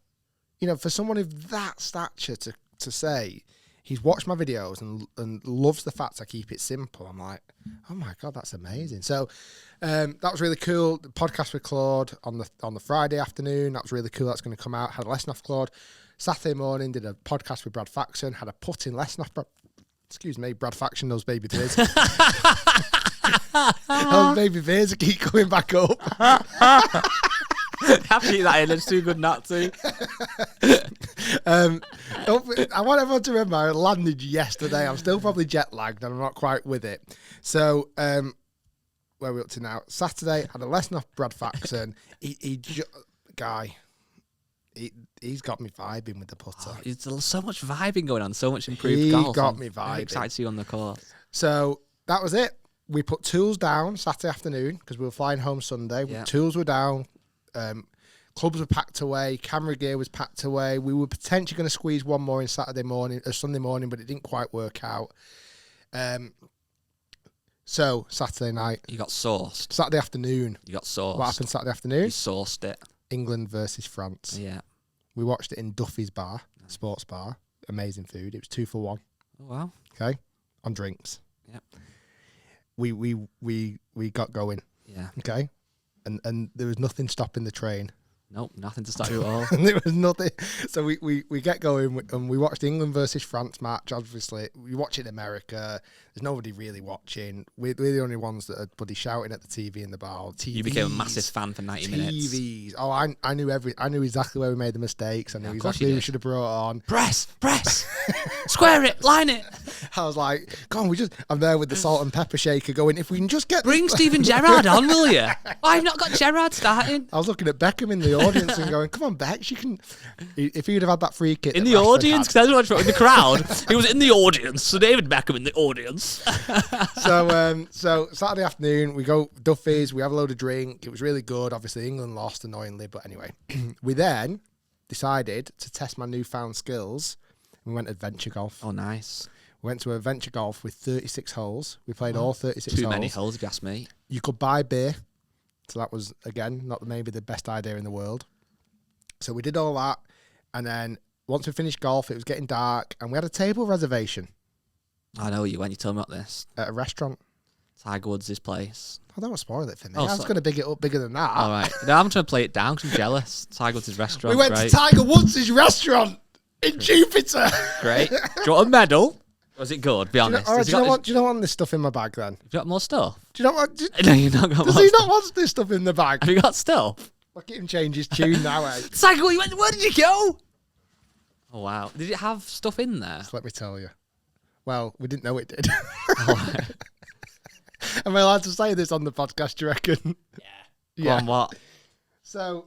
S1: You know, for someone of that stature to say he's watched my videos and loves the fact I keep it simple, I'm like, oh my God, that's amazing. So that was really cool. The podcast with Claude on the Friday afternoon, that was really cool. That's going to come out. Had a lesson off Claude. Saturday morning, did a podcast with Brad Faxon. Had a putting lesson off Brad Faxon, those baby beers. Those baby beers keep coming back up.
S2: Have to eat that in. It's too good not to.
S1: I want everyone to remember I landed yesterday. I'm still probably jet lagged and I'm not quite with it. So, where are we up to now? Saturday, had a lesson off Brad Faxon. He's got me vibing with the putter.
S2: There's so much vibing going on, so much improved
S1: He
S2: golf.
S1: got
S2: I'm
S1: me
S2: very
S1: vibing.
S2: excited to see you on the course.
S1: So that was it. We put tools down Saturday afternoon because we were flying home Sunday.
S2: Yeah.
S1: Tools were down. Clubs were packed away. Camera gear was packed away. We were potentially going to squeeze one more in Sunday morning, but it didn't quite work out. So Saturday night.
S2: You got sourced.
S1: Saturday afternoon.
S2: You got sourced.
S1: What happened Saturday afternoon?
S2: You sourced it.
S1: England versus France.
S2: Yeah.
S1: We watched it in Duffy's bar, sports bar. Amazing food. It was 2 for 1.
S2: Oh, wow.
S1: Okay, on drinks.
S2: Yep.
S1: We got going.
S2: Yeah.
S1: Okay, and there was nothing stopping the train.
S2: Nope, nothing to stop you at all.
S1: There was nothing. So we get going and we watched the England versus France match. Obviously, we watch it in America. There's nobody really watching. We're the only ones that are bloody shouting at the TV in the bar. TVs,
S2: You became a massive fan for 90 minutes.
S1: TVs. Oh, I knew exactly where we made the mistakes. I knew exactly who we should have brought on.
S2: Press, square it, line it.
S1: I was like, come on, I'm there with the salt and pepper shaker going, if we can just get
S2: Bring Steven Gerrard on, will you? I've not got Gerrard starting.
S1: I was looking at Beckham in the audience and going, come on, Beck, you can. If he'd have had that free kick.
S2: In the audience? Because I was in the crowd. He was in the audience. So David Beckham in the audience.
S1: So Saturday afternoon, we go Duffy's, we have a load of drink. It was really good. Obviously, England lost annoyingly. But anyway, we then decided to test my newfound skills. We went adventure golf.
S2: Oh, nice.
S1: We went to adventure golf with 36 holes. We played all 36 holes.
S2: Too many holes, if you ask me.
S1: You could buy beer. So that was, again, not maybe the best idea in the world. So we did all that. And then once we finished golf, it was getting dark. And we had a table reservation.
S2: I know you went. You told me about this.
S1: At a restaurant.
S2: Tiger Woods' place.
S1: I don't want to spoil it for me.
S2: Oh,
S1: I was going to big it up bigger than that.
S2: All right. No, I'm trying to play it down because I'm jealous. Tiger Woods' restaurant.
S1: We went to Tiger Woods' restaurant in Jupiter.
S2: Great. Do you want a medal? Was it good? Be honest.
S1: Do you not want this stuff in my bag then?
S2: Have you got more stuff?
S1: Do you not want?
S2: No, you're not got
S1: Does
S2: more
S1: he
S2: stuff.
S1: not want this stuff in the bag?
S2: Have you got stuff?
S1: Look at him change his tune now, eh?
S2: Tiger, where did you go? Oh, wow. Did it have stuff in there?
S1: Just let me tell you. Well, we didn't know it did.
S2: Oh,
S1: Am I allowed to say this on the podcast, do you reckon?
S2: yeah. Go on, what?
S1: So,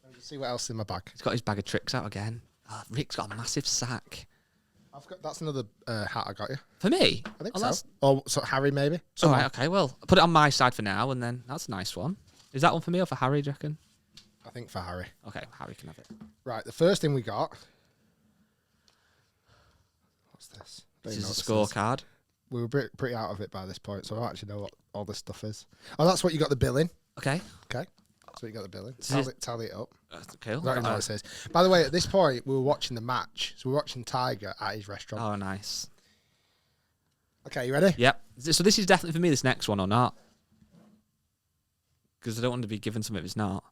S1: let me see what else in my bag.
S2: He's got his bag of tricks out again. Oh, Rick's got a massive sack.
S1: That's another hat I got you.
S2: For me?
S1: I think so. Or so Harry, maybe.
S2: All right, okay. Well, I'll put it on my side for now, and then that's a nice one. Is that one for me or for Harry, do you reckon?
S1: I think for Harry.
S2: Okay, Harry can have it.
S1: Right, the first thing we got. What's this?
S2: This is a scorecard.
S1: We were pretty out of it by this point, so I don't actually know what all this stuff is. Oh, that's what you got the bill in.
S2: Okay.
S1: Okay. That's what you got the bill in. Tally it up.
S2: Cool.
S1: I don't know what it says. By the way, at this point, we were watching the match. So we were watching Tiger at his restaurant.
S2: Oh, nice.
S1: Okay, you ready?
S2: Yep. So this is definitely for me, this next one, or not? Because I don't want to be given something if it's not.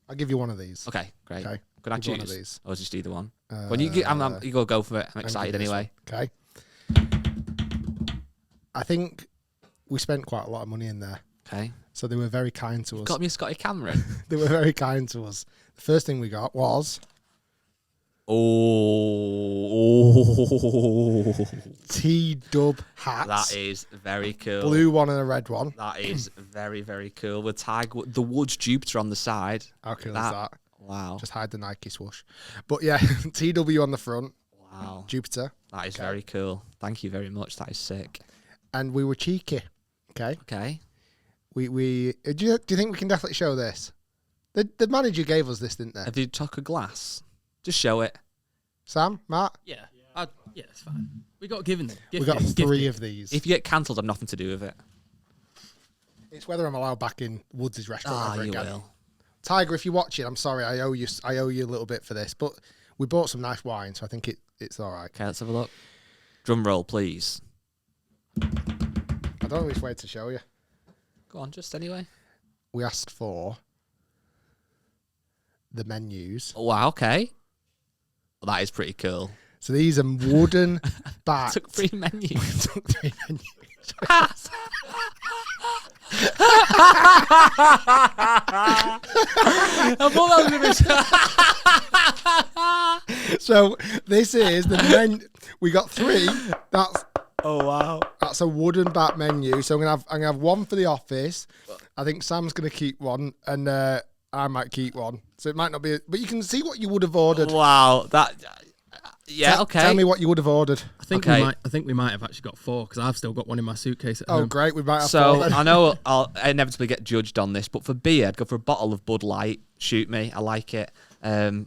S1: I'll give you one of these.
S2: Okay, great.
S1: Okay.
S2: Could I
S1: Give you
S2: choose?
S1: one of these.
S2: Or just either one? When you go for it. I'm excited anyway.
S1: Okay. I think we spent quite a lot of money in there.
S2: Okay.
S1: So they were very kind to us.
S2: Got me a Scotty Cameron.
S1: They were very kind to us. The first thing we got was T-dub hats.
S2: That is very cool.
S1: Blue one and a red one.
S2: That is very, very cool. With the Woods Jupiter on the side.
S1: How cool is that?
S2: Wow.
S1: Just hide the Nike swoosh. But yeah, TW on the front.
S2: Wow.
S1: Jupiter.
S2: That is very cool. Thank you very much. That is sick.
S1: And we were cheeky. Okay.
S2: Okay.
S1: Do you think we can definitely show this? The manager gave us this, didn't they?
S2: Have you took a glass? Just show it.
S1: Sam, Matt?
S3: Yeah. Yeah, it's fine. We got given them.
S1: We got 3 of these.
S2: If you get cancelled, I've nothing to do with it.
S1: It's whether I'm allowed back in Woods' restaurant ever
S2: you
S1: again.
S2: will.
S1: Tiger, if you're watching, I'm sorry. I owe you a little bit for this, but we bought some nice wine, so I think it's all right.
S2: Okay, let's have a look. Drum roll, please.
S1: I don't know which way to show you.
S2: Go on, just anyway.
S1: We asked for the menus.
S2: Oh, wow, okay. Well, that is pretty cool.
S1: So these are wooden backs.
S2: Took 3 menus.
S1: Took 3 menus.
S2: I thought that was going to be...
S1: So this is the menu. We got 3.
S2: Oh, wow.
S1: That's a wooden back menu. So I'm gonna have one for the office. I think Sam's gonna keep one, and I might keep one. So it might not be, but you can see what you would have ordered.
S2: Wow, Yeah, okay.
S1: Tell me what you would have ordered.
S3: I think
S2: Okay.
S3: we might have actually got 4 because I've still got one in my suitcase at
S1: Oh,
S3: home.
S1: great. We might have
S2: So
S1: four then.
S2: I know I'll inevitably get judged on this, but for beer, I'd go for a bottle of Bud Light. Shoot me, I like it. And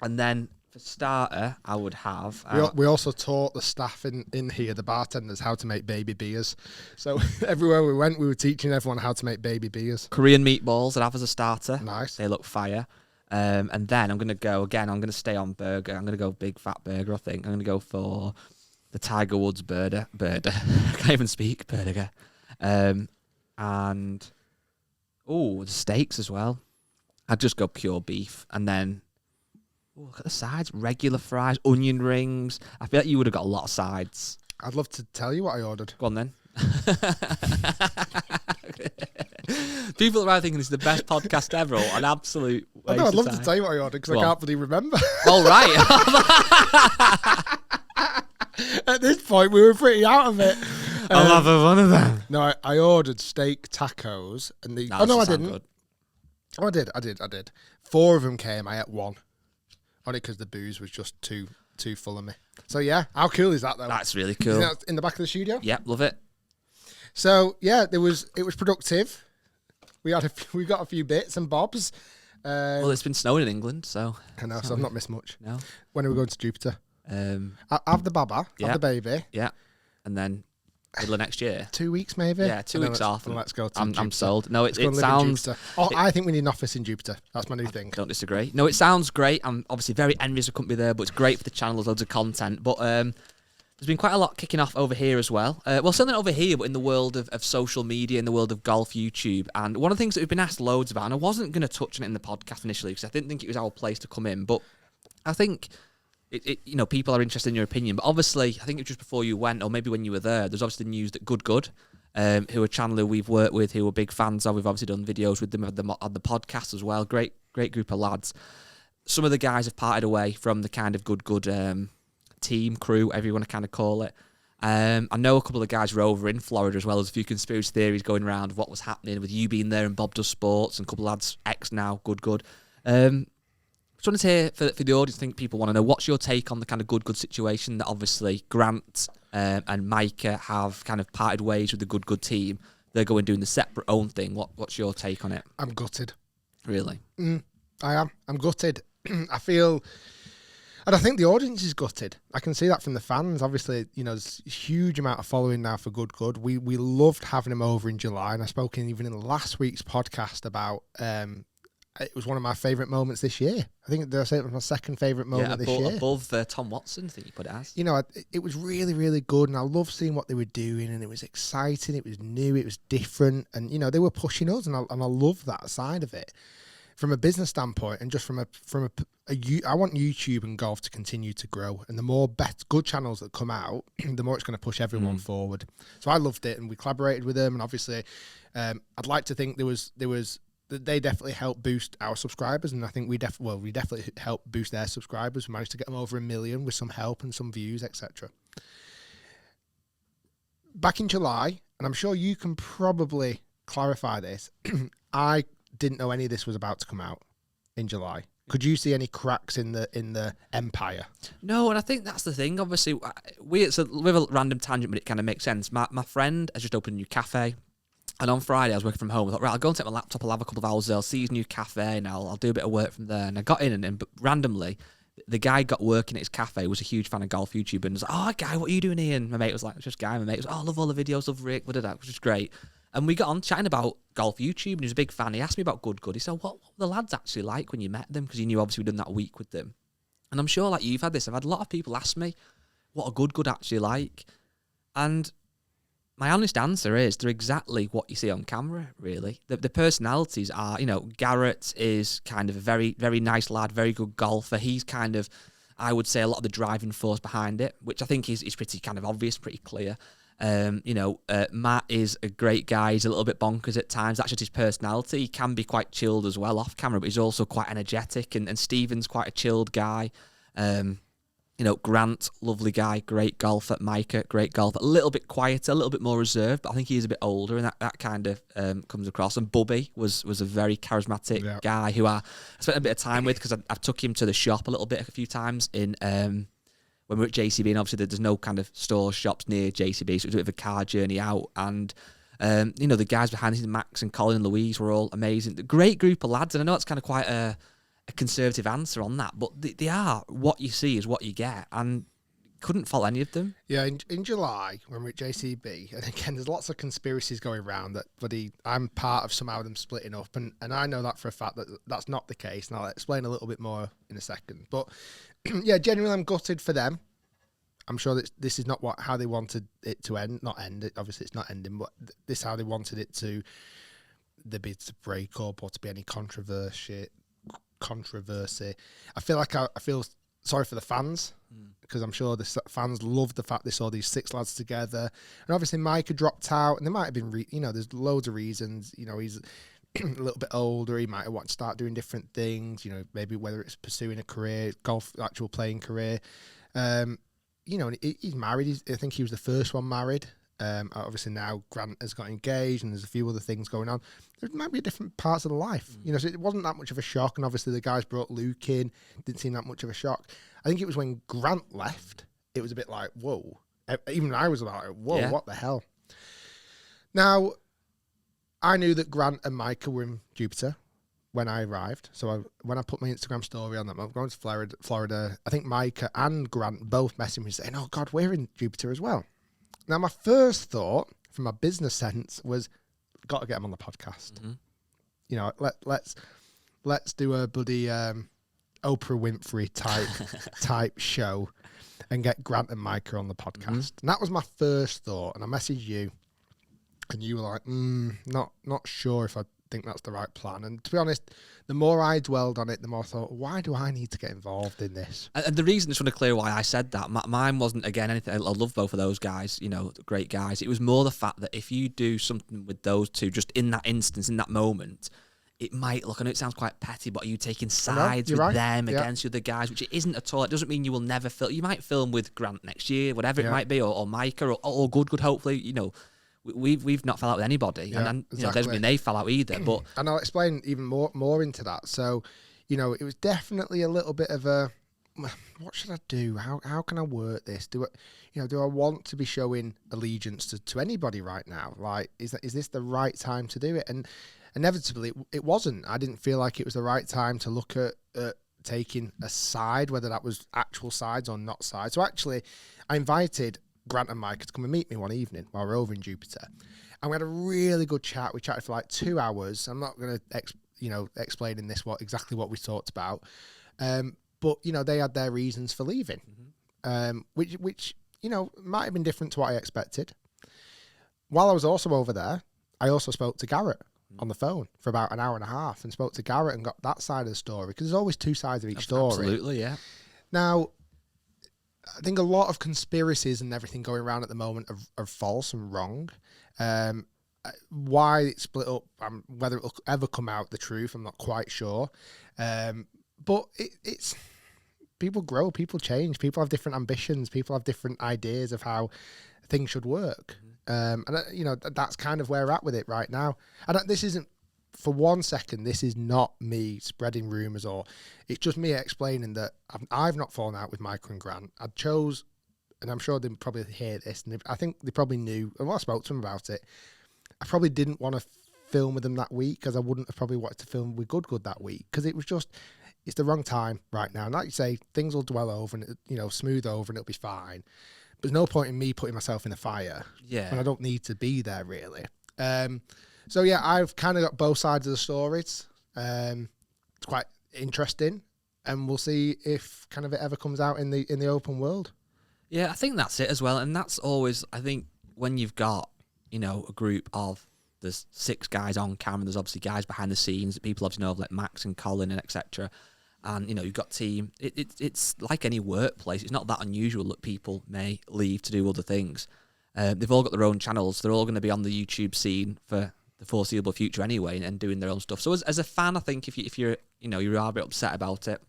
S2: then for starter, I would have.
S1: We also taught the staff in here, the bartenders, how to make baby beers. So everywhere we went, we were teaching everyone how to make baby beers.
S2: Korean meatballs I'd have as a starter.
S1: Nice.
S2: They look fire. And then I'm going to go again. I'm going to stay on burger. I'm going to go big fat burger, I think. I'm going to go for the Tiger Woods burger. I can't even speak. Burger. And, the steaks as well. I'd just go pure beef. And then, look at the sides. Regular fries, onion rings. I feel like you would have got a lot of sides.
S1: I'd love to tell you what I ordered.
S2: Go on then. People are thinking this is the best podcast ever. An absolute waste
S1: I know, I'd love
S2: of
S1: to
S2: time.
S1: tell you what I ordered because
S2: Go
S1: I
S2: on.
S1: can't bloody remember.
S2: All right.
S1: At this point, we were pretty out of it.
S2: I'll have one of them.
S1: No, I ordered steak tacos. And the
S2: That
S1: no, I
S2: doesn't sound
S1: didn't.
S2: good.
S1: Oh, I did. 4 of them came. I ate 1. Only because the booze was just too full of me. So, yeah, how cool is that, though?
S2: That's really
S1: Isn't
S2: cool.
S1: that in the back of the studio?
S2: Yep, love it.
S1: So, yeah, it was productive. We got a few bits and bobs.
S2: Well, it's been snowing in England, so
S1: I know, so I've not missed much.
S2: no.
S1: When are we going to Jupiter?
S2: Um,
S1: Have the baba,
S2: Yeah.
S1: have the baby.
S2: yeah, and then middle of next year.
S1: 2 weeks, maybe?
S2: Yeah, 2
S1: And then
S2: weeks
S1: let's-
S2: off.
S1: and let's go to
S2: I'm
S1: Jupiter.
S2: sold. No,
S1: Let's
S2: it
S1: go and live in
S2: sounds.
S1: Jupiter. Oh, I think we need an office in Jupiter. That's my new thing.
S2: Don't disagree. No, it sounds great. I'm obviously very envious I couldn't be there, but it's great for the channel. There's loads of content. But there's been quite a lot kicking off over here as well. Well, certainly not over here, but in the world of social media, in the world of golf YouTube. And one of the things that we've been asked loads about, and I wasn't going to touch on it in the podcast initially because I didn't think it was our place to come in, but I think people are interested in your opinion. But obviously, I think it was just before you went, or maybe when you were there's obviously the news that Good, who are a channel who we've worked with, who we're big fans of. We've obviously done videos with them on the podcast as well. Great group of lads. Some of the guys have parted away from the kind of Good team, crew, whatever you want to kind of call it. I know a couple of guys were over in Florida as well. There's a few conspiracy theories going around of what was happening with you being there and Bob Does Sports and a couple of lads, ex now, Good. Just wanted to hear for the audience, I think people want to know, what's your take on the kind of Good situation that obviously Grant and Micah have kind of parted ways with the Good team. They're going doing the separate own thing. What's your take on it?
S1: I'm gutted.
S2: Really?
S1: I am. I'm gutted. I feel... And I think the audience is gutted. I can see that from the fans. Obviously, there's a huge amount of following now for Good. We loved having him over in July, and I spoke even in last week's podcast about it was one of my favourite moments this year. I think did I say it was my second favourite moment this year.
S2: Above Tom Watson, I think you put it as.
S1: It was really, really good, and I loved seeing what they were doing, and it was exciting, it was new, it was different, and they were pushing us, and I love that side of it. From a business standpoint, and just I want YouTube and golf to continue to grow, and the more good channels that come out, the more it's going to push everyone forward. So I loved it, and we collaborated with them, and obviously, I'd like to think they definitely helped boost our subscribers, and I think we definitely helped boost their subscribers. We managed to get them over 1 million with some help and some views, etc. Back in July, and I'm sure you can probably clarify this, I didn't know any of this was about to come out in July. Could you see any cracks in the empire?
S2: No, and I think that's the thing. Obviously, it's a random tangent, but it kind of makes sense. My friend has just opened a new cafe, and on Friday I was working from home. I thought, right, I'll go and take my laptop. I'll have a couple of hours there. I'll see his new cafe, and I'll do a bit of work from there. And I got in, and randomly, the guy got working at his cafe was a huge fan of golf YouTube, and was like, "Oh, Guy, what are you doing here?" And my mate was like, "It's just Guy." My mate was, "Oh, I love all the videos, love Rick, which is great." And we got on chatting about golf YouTube, and he was a big fan. He asked me about Good. He said, what were the lads actually like when you met them? Because he knew obviously we'd done that week with them. And I'm sure like you've had this. I've had a lot of people ask me what a Good actually like. And my honest answer is they're exactly what you see on camera, really. The personalities are, Garrett is kind of a very, very nice lad, very good golfer. He's kind of, I would say, a lot of the driving force behind it, which I think is pretty kind of obvious, pretty clear. Matt is a great guy. He's a little bit bonkers at times. That's just his personality. He can be quite chilled as well off camera, but he's also quite energetic. And Stephen's quite a chilled guy. Grant, lovely guy, great golfer. Micah, great golfer. A little bit quieter, a little bit more reserved, but I think he's a bit older, and that kind of comes across. And Bubby was a very charismatic guy who I spent a bit of time with because I've took him to the shop a little bit a few times in when we were at JCB, and obviously there's no kind of stores, shops near JCB, so it was a bit of a car journey out. And the guys behind us, Max and Colin and Louise, were all amazing. Great group of lads, and I know it's kind of quite a conservative answer on that, but they are, what you see is what you get, and couldn't fault any of them.
S1: Yeah, in July, when we're at JCB, and again, there's lots of conspiracies going around that I'm part of somehow them splitting up, and I know that for a fact that that's not the case, and I'll explain a little bit more in a second. But yeah, genuinely, I'm gutted for them. I'm sure that this is not how they wanted it to end. Not end. Obviously, it's not ending, but this is how they wanted it to. There be to break up or to be any controversy. I feel like I feel sorry for the fans, because I'm sure the fans loved the fact they saw these 6 lads together. And obviously Mike had dropped out, and there might have been, there's loads of reasons. He's a little bit older. He might have wanted to start doing different things, maybe whether it's pursuing a career, golf, actual playing career. He's married. I think he was the first one married. Obviously now Grant has got engaged, and there's a few other things going on. There might be different parts of the life, so it wasn't that much of a shock. And obviously the guys brought Luke in, didn't seem that much of a shock. I think it was when Grant left, it was a bit like, whoa. Even I was like, whoa, yeah. What the hell? Now, I knew that Grant and Micah were in Jupiter when I arrived. So when I put my Instagram story on that, I'm going to Florida. I think Micah and Grant both messaged me saying, oh God, we're in Jupiter as well. Now, my first thought, from my business sense, was, got to get him on the podcast. Let's do a bloody Oprah Winfrey type show, and get Grant and Micah on the podcast. And that was my first thought. And I messaged you, and you were like, not sure if I think that's the right plan. And to be honest, the more I dwelled on it, the more I thought, why do I need to get involved in this?
S2: And the reason, just want to clear why I said that, mine wasn't, again, anything. I love both of those guys, great guys. It was more the fact that if you do something with those two, just in that instance, in that moment, it might look, I know it sounds quite petty, but are you taking sides with them against the other guys, which it isn't at all. It doesn't mean you will never film. You might film with Grant next year, whatever it might be, or Micah, or good, hopefully, We've not fell out with anybody, and exactly. Doesn't mean they fell out either. But
S1: and I'll explain even more into that. So, it was definitely a little bit of a, what should I do? How can I work this? Do I want to be showing allegiance to anybody right now? Like, is this the right time to do it? And inevitably, it wasn't. I didn't feel like it was the right time to look at taking a side, whether that was actual sides or not sides. So actually, I invited Grant and Mike to come and meet me one evening while we're over in Jupiter, and we had a really good chat. We chatted for like 2 hours. I'm not going to explain in this exactly what we talked about, but they had their reasons for leaving, which might have been different to what I expected. While I was also over there, I also spoke to Garrett on the phone for about an hour and a half, and spoke to Garrett and got that side of the story, because there's always 2 sides of each story.
S2: Absolutely, yeah.
S1: Now, I think a lot of conspiracies and everything going around at the moment are false and wrong. Why it split up, whether it'll ever come out the truth, I'm not quite sure. But it's people grow, people change, people have different ambitions, people have different ideas of how things should work. And that's kind of where we're at with it right now. And this isn't, for one second, this is not me spreading rumours, or it's just me explaining that I've not fallen out with Michael and Grant. I chose, and I'm sure they probably hear this, and I think they probably knew, and I spoke to them about it, I probably didn't want to film with them that week, because I wouldn't have probably wanted to film with Good that week, because it was just, it's the wrong time right now. And like you say, things will dwell over and smooth over, and it'll be fine. But there's no point in me putting myself in the fire when I don't need to be there, really. So yeah, I've kind of got both sides of the stories. It's quite interesting, and we'll see if kind of it ever comes out in the open world.
S2: Yeah, I think that's it as well, and that's always, I think, when you've got a group of, there's 6 guys on camera, there's obviously guys behind the scenes that people obviously know of, like Max and Colin and etc. And you've got team. It's like any workplace. It's not that unusual that people may leave to do other things. They've all got their own channels. They're all going to be on the YouTube scene for the foreseeable future anyway, and doing their own stuff. So as a fan, I think if you're you are a bit upset about it,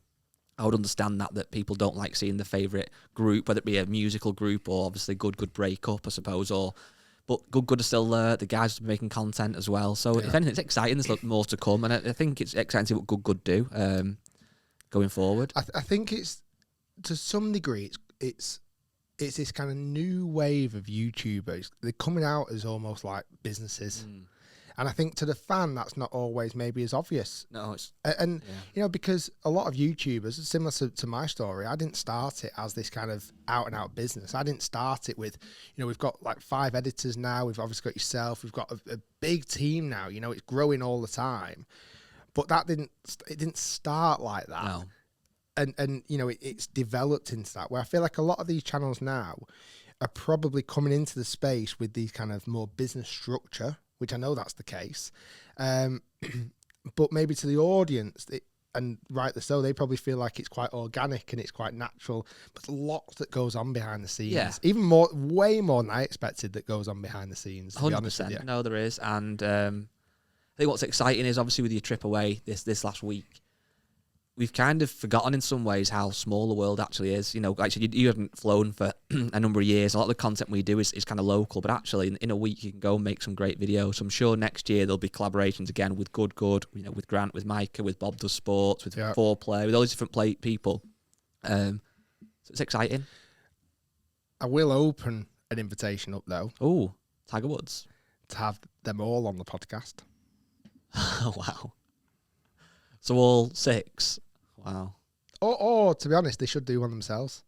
S2: I would understand that people don't like seeing the favourite group, whether it be a musical group or obviously Good break up, I suppose, but Good are still there. The guys are making content as well. So if anything, it's exciting. There's more to come, and I think it's exciting to see what Good do going forward.
S1: I think it's, to some degree, it's this kind of new wave of YouTubers. They're coming out as almost like businesses. And I think to the fan, that's not always maybe as obvious.
S2: No, it's...
S1: And you know, because a lot of YouTubers, similar to my story, I didn't start it as this kind of out-and-out business. I didn't start it with, you know, we've got like 5 editors now. We've obviously got yourself. We've got a big team now. You know, it's growing all the time. But it didn't start like that.
S2: No.
S1: And you know, it's developed into that, where I feel like a lot of these channels now are probably coming into the space with these kind of more business structure, which I know that's the case. But maybe to the audience, and rightly so, they probably feel like it's quite organic and it's quite natural. But there's lots that goes on behind the scenes.
S2: Yeah.
S1: Even more, way more than I expected that goes on behind the scenes, to be honest with you.
S2: 100%. No, there is. And I think what's exciting is obviously with your trip away this last week, we've kind of forgotten in some ways how small the world actually is. You know, actually, you haven't flown for a number of years. A lot of the content we do is kind of local, but actually, in a week, you can go and make some great videos. So I'm sure next year there'll be collaborations again with Good, you know, with Grant, with Micah, with Bob Does Sports, with Foreplay, with all these different people. So it's exciting.
S1: I will open an invitation up, though.
S2: Oh, Tiger Woods.
S1: To have them all on the podcast.
S2: Oh, wow. So all 6. Wow.
S1: Or to be honest, they should do one themselves.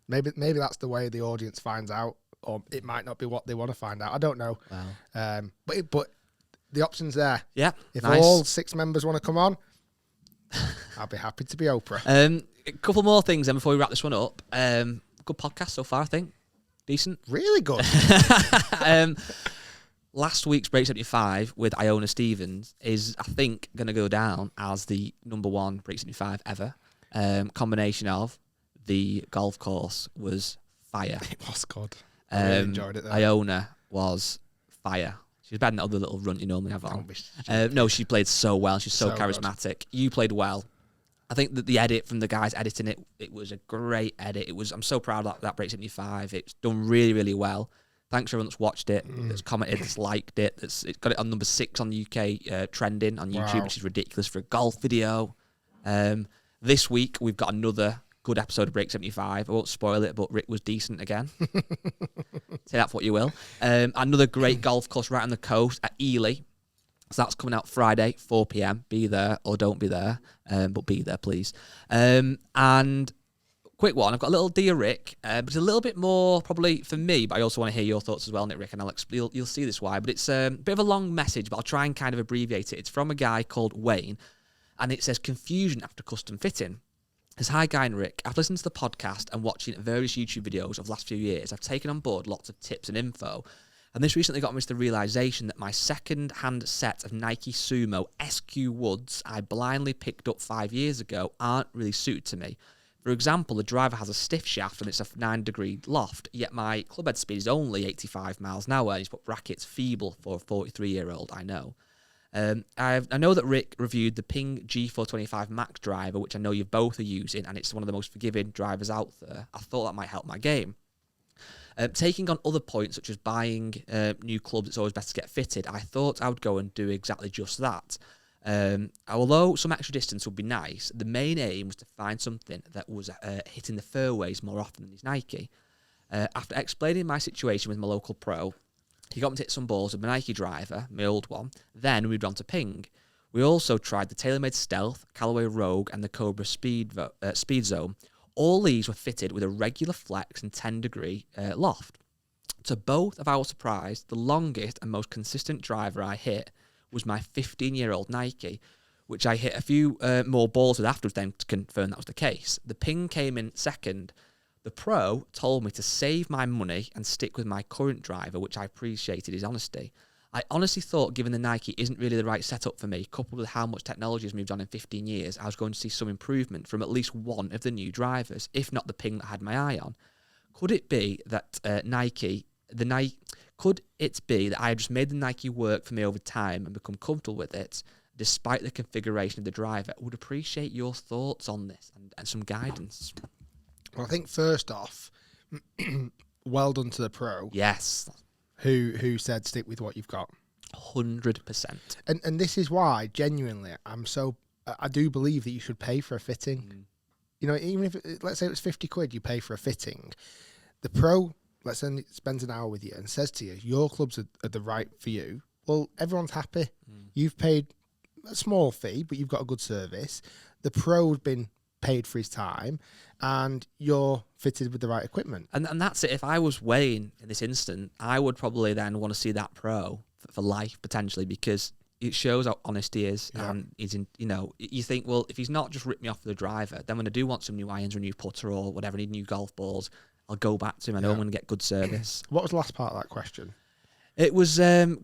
S1: Maybe that's the way the audience finds out, or it might not be what they want to find out. I don't know.
S2: Wow.
S1: But the option's there.
S2: Yeah.
S1: If
S2: nice.
S1: all 6 members want to come on, I'll be happy to be Oprah.
S2: A couple more things then before we wrap this one up. Good podcast so far, I think. Decent.
S1: Really good.
S2: Last week's Break 75 with Iona Stevens is, I think, going to go down as the #1 Break 75 ever. Combination of the golf course was fire.
S1: It was good. I really enjoyed it though.
S2: Iona was fire. She's better than that other little runt you normally have on. No, she played so well. She's so charismatic. Good. You played well. I think that the edit from the guys editing it was a great edit. I'm so proud of that Break 75. It's done really, really well. Thanks to everyone that's watched it, that's commented, that's liked it. It's got it on number 6 on the UK trending on YouTube, which is ridiculous for a golf video. This week, we've got another good episode of Break 75. I won't spoil it, but Rick was decent again. Say that for what you will. Another great golf course right on the coast at Ely. So that's coming out Friday, 4 p.m. Be there or don't be there, but be there, please. And... quick one. I've got a little Dear Rick, but it's a little bit more probably for me, but I also want to hear your thoughts as well, Nick, Rick, and you'll see this why. But it's a bit of a long message, but I'll try and kind of abbreviate it. It's from a guy called Wayne, and it says, confusion after custom fitting. It says, hi, Guy and Rick. I've listened to the podcast and watching various YouTube videos of the last few years. I've taken on board lots of tips and info, and this recently got me to the realisation that my second-hand set of Nike Sumo SQ Woods I blindly picked up 5 years ago aren't really suited to me. For example, the driver has a stiff shaft and it's a 9-degree loft, yet my clubhead speed is only 85 miles an hour, and he's put brackets feeble for a 43-year-old, I know. I know that Rick reviewed the Ping G425 Max driver, which I know you both are using, and it's one of the most forgiving drivers out there. I thought that might help my game. Taking on other points, such as buying new clubs, it's always best to get fitted, I thought I would go and do exactly just that. Although some extra distance would be nice, the main aim was to find something that was hitting the fairways more often than his Nike. After explaining my situation with my local pro, he got me to hit some balls with my Nike driver, my old one. Then we moved on to Ping. We also tried the TaylorMade Stealth, Callaway Rogue, and the Cobra Speed Zone. All these were fitted with a regular flex and 10-degree loft. To both of our surprise, the longest and most consistent driver I hit was my 15-year-old Nike, which I hit a few more balls with afterwards then to confirm that was the case. The Ping came in second. The pro told me to save my money and stick with my current driver, which I appreciated his honesty. I honestly thought, given the Nike isn't really the right setup for me, coupled with how much technology has moved on in 15 years, I was going to see some improvement from at least one of the new drivers, if not the Ping that I had my eye on. Could it be that Could it be that I had just made the Nike work for me over time and become comfortable with it, despite the configuration of the driver? I would appreciate your thoughts on this and some guidance.
S1: Well, I think first off, well done to the pro.
S2: Yes.
S1: Who said stick with what you've got.
S2: 100%.
S1: And this is why, genuinely, I do believe that you should pay for a fitting. You know, even if let's say it was 50 quid you pay for a fitting, the pro, let's say, spends an hour with you and says to you, your clubs are the right for you. Well, everyone's happy. You've paid a small fee, but you've got a good service. The pro's been paid for his time, and you're fitted with the right equipment.
S2: And that's it. If I was Wayne in this instant, I would probably then want to see that pro for life potentially, because it shows how honest he is.
S1: Yeah.
S2: And he's in, you know, you think, well, if he's not just ripped me off the driver, then when I do want some new irons or a new putter or whatever, need new golf balls, I'll go back to him. I know I'm going to get good service.
S1: What was the last part of that question?
S2: It was,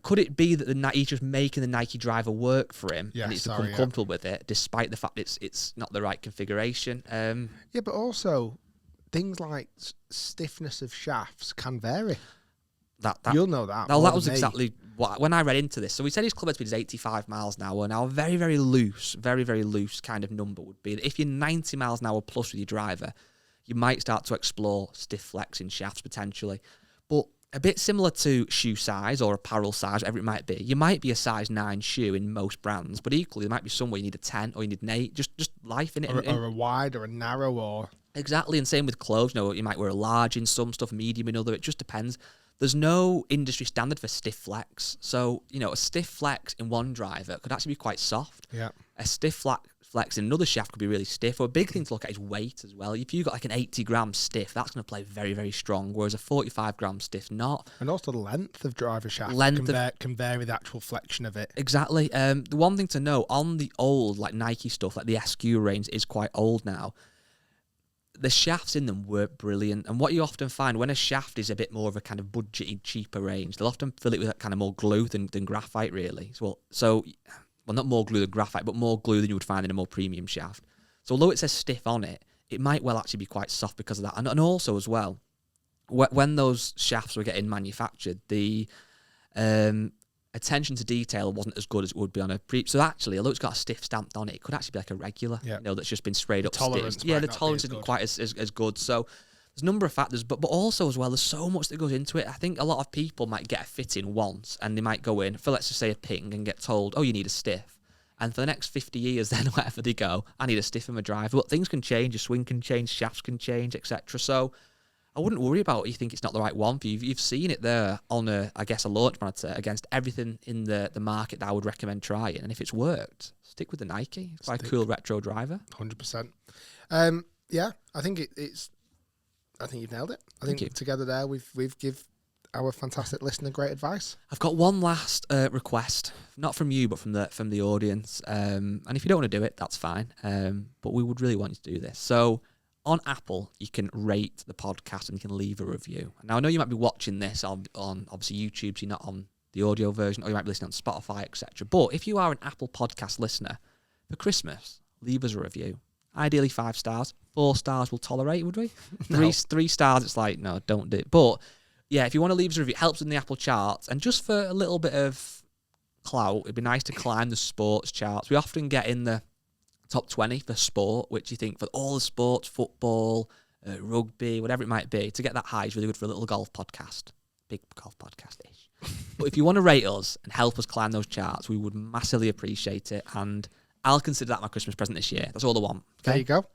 S2: could it be that he's just making the Nike driver work for him, and he's become comfortable with it, despite the fact it's not the right configuration?
S1: Yeah, but also things like stiffness of shafts can vary. You'll know that.
S2: No, that was exactly what, when I read into this. So we said his club head speed is 85 miles an hour. Now, a very, very loose kind of number would be that if you're 90 miles an hour plus with your driver, you might start to explore stiff flexing shafts potentially. But a bit similar to shoe size or apparel size, whatever it might be. You might be a size 9 shoe in most brands, but equally there might be somewhere you need a 10 or you need an 8. Just life in it.
S1: Or a wide or a narrow or...
S2: Exactly, and same with clothes. You know, you might wear a large in some stuff, medium in other. It just depends. There's no industry standard for stiff flex. So, you know, a stiff flex in one driver could actually be quite soft.
S1: Yeah.
S2: A stiff flex in another shaft could be really stiff. Or a big thing to look at is weight as well. If you've got like an 80 gram stiff, that's going to play very, very strong, whereas a 45 gram stiff not.
S1: And also the length of driver shaft can vary the actual flexion of it.
S2: Exactly. The one thing to know, on the old like Nike stuff, like the SQ range is quite old now, the shafts in them were brilliant. And what you often find when a shaft is a bit more of a kind of budgety, cheaper range, they'll often fill it with that kind of more glue than graphite, really. So not more glue than graphite, but more glue than you would find in a more premium shaft. So although it says stiff on it, it might well actually be quite soft because of that. And also as well, when those shafts were getting manufactured, the attention to detail wasn't as good as it would be on a so actually, although it's got a stiff stamped on it, it could actually be like a regular, you know, that's just been sprayed up. The tolerance isn't quite as good. So there's a number of factors, but also as well, there's so much that goes into it. I think a lot of people might get a fitting once, and they might go in for, let's just say, a ping, and get told, oh, you need a stiff. And for the next 50 years, then wherever they go, I need a stiff in my driver. But things can change, your swing can change, shafts can change, etc. So I wouldn't worry about it. You think it's not the right one for you. You've seen it there on a launch monitor against everything in the market that I would recommend trying. And if it's worked, stick with the Nike. It's quite a cool retro driver.
S1: 100%. Yeah, I think I think you've nailed it. I think together there we've give our fantastic listener great advice.
S2: I've got one last request, not from you, but from the audience. And if you don't want to do it, that's fine. But we would really want you to do this. So on Apple, you can rate the podcast and you can leave a review. Now, I know you might be watching this on obviously YouTube, so you're not on the audio version, or you might be listening on Spotify, etc. But if you are an Apple podcast listener, for Christmas, leave us a review. Ideally 5 stars. 4 stars we'll tolerate, would we?
S1: No.
S2: 3 stars, it's like, no, don't do it. But yeah, if you want to leave us a review, it helps in the Apple charts. And just for a little bit of clout, it'd be nice to climb the sports charts. We often get in the top 20 for sport, which you think for all the sports, football, rugby, whatever it might be, to get that high is really good for a little golf podcast. Big golf podcast-ish. But if you want to rate us and help us climb those charts, we would massively appreciate it. And I'll consider that my Christmas present this year. That's all I want. Okay?
S1: There you go.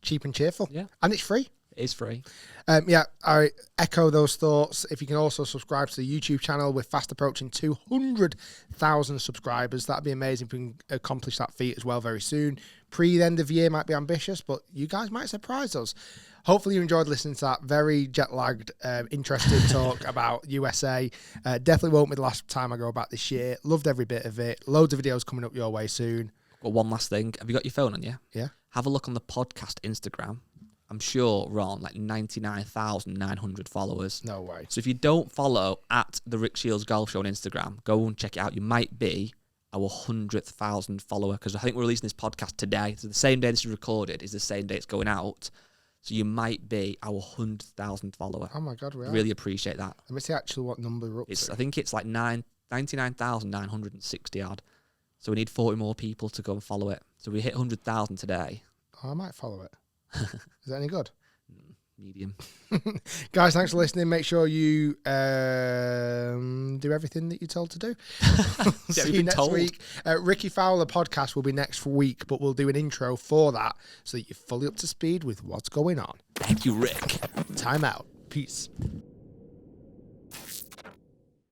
S1: Cheap and cheerful.
S2: Yeah.
S1: And it's free.
S2: It is free.
S1: Yeah, I echo those thoughts. If you can also subscribe to the YouTube channel, we're fast approaching 200,000 subscribers. That'd be amazing if we can accomplish that feat as well very soon. Pre-end of year might be ambitious, but you guys might surprise us. Hopefully you enjoyed listening to that very jet-lagged, interesting talk about USA. Definitely won't be the last time I go back this year. Loved every bit of it. Loads of videos coming up your way soon.
S2: Well, one last thing. Have you got your phone on you?
S1: Yeah.
S2: Have a look on the podcast Instagram. I'm sure we're on like 99,900 followers.
S1: No way.
S2: So if you don't follow at the Rick Shiels Golf Show on Instagram, go and check it out. You might be our 100,000 follower, because I think we're releasing this podcast today. So the same day this is recorded is the same day it's going out. So you might be our 100,000 follower.
S1: Oh my God, we are.
S2: Really appreciate that.
S1: Let me see actually what number we're up to.
S2: I think it's like 99,960 odd. So we need 40 more people to go and follow it. So we hit 100,000 today.
S1: Oh, I might follow it. Is that any good?
S2: medium.
S1: Guys, thanks for listening. Make sure you do everything that you're told to do. See you next week. Rickie Fowler podcast will be next week, but we'll do an intro for that so that you're fully up to speed with what's going on.
S2: Thank you, Rick.
S1: Time out. Peace.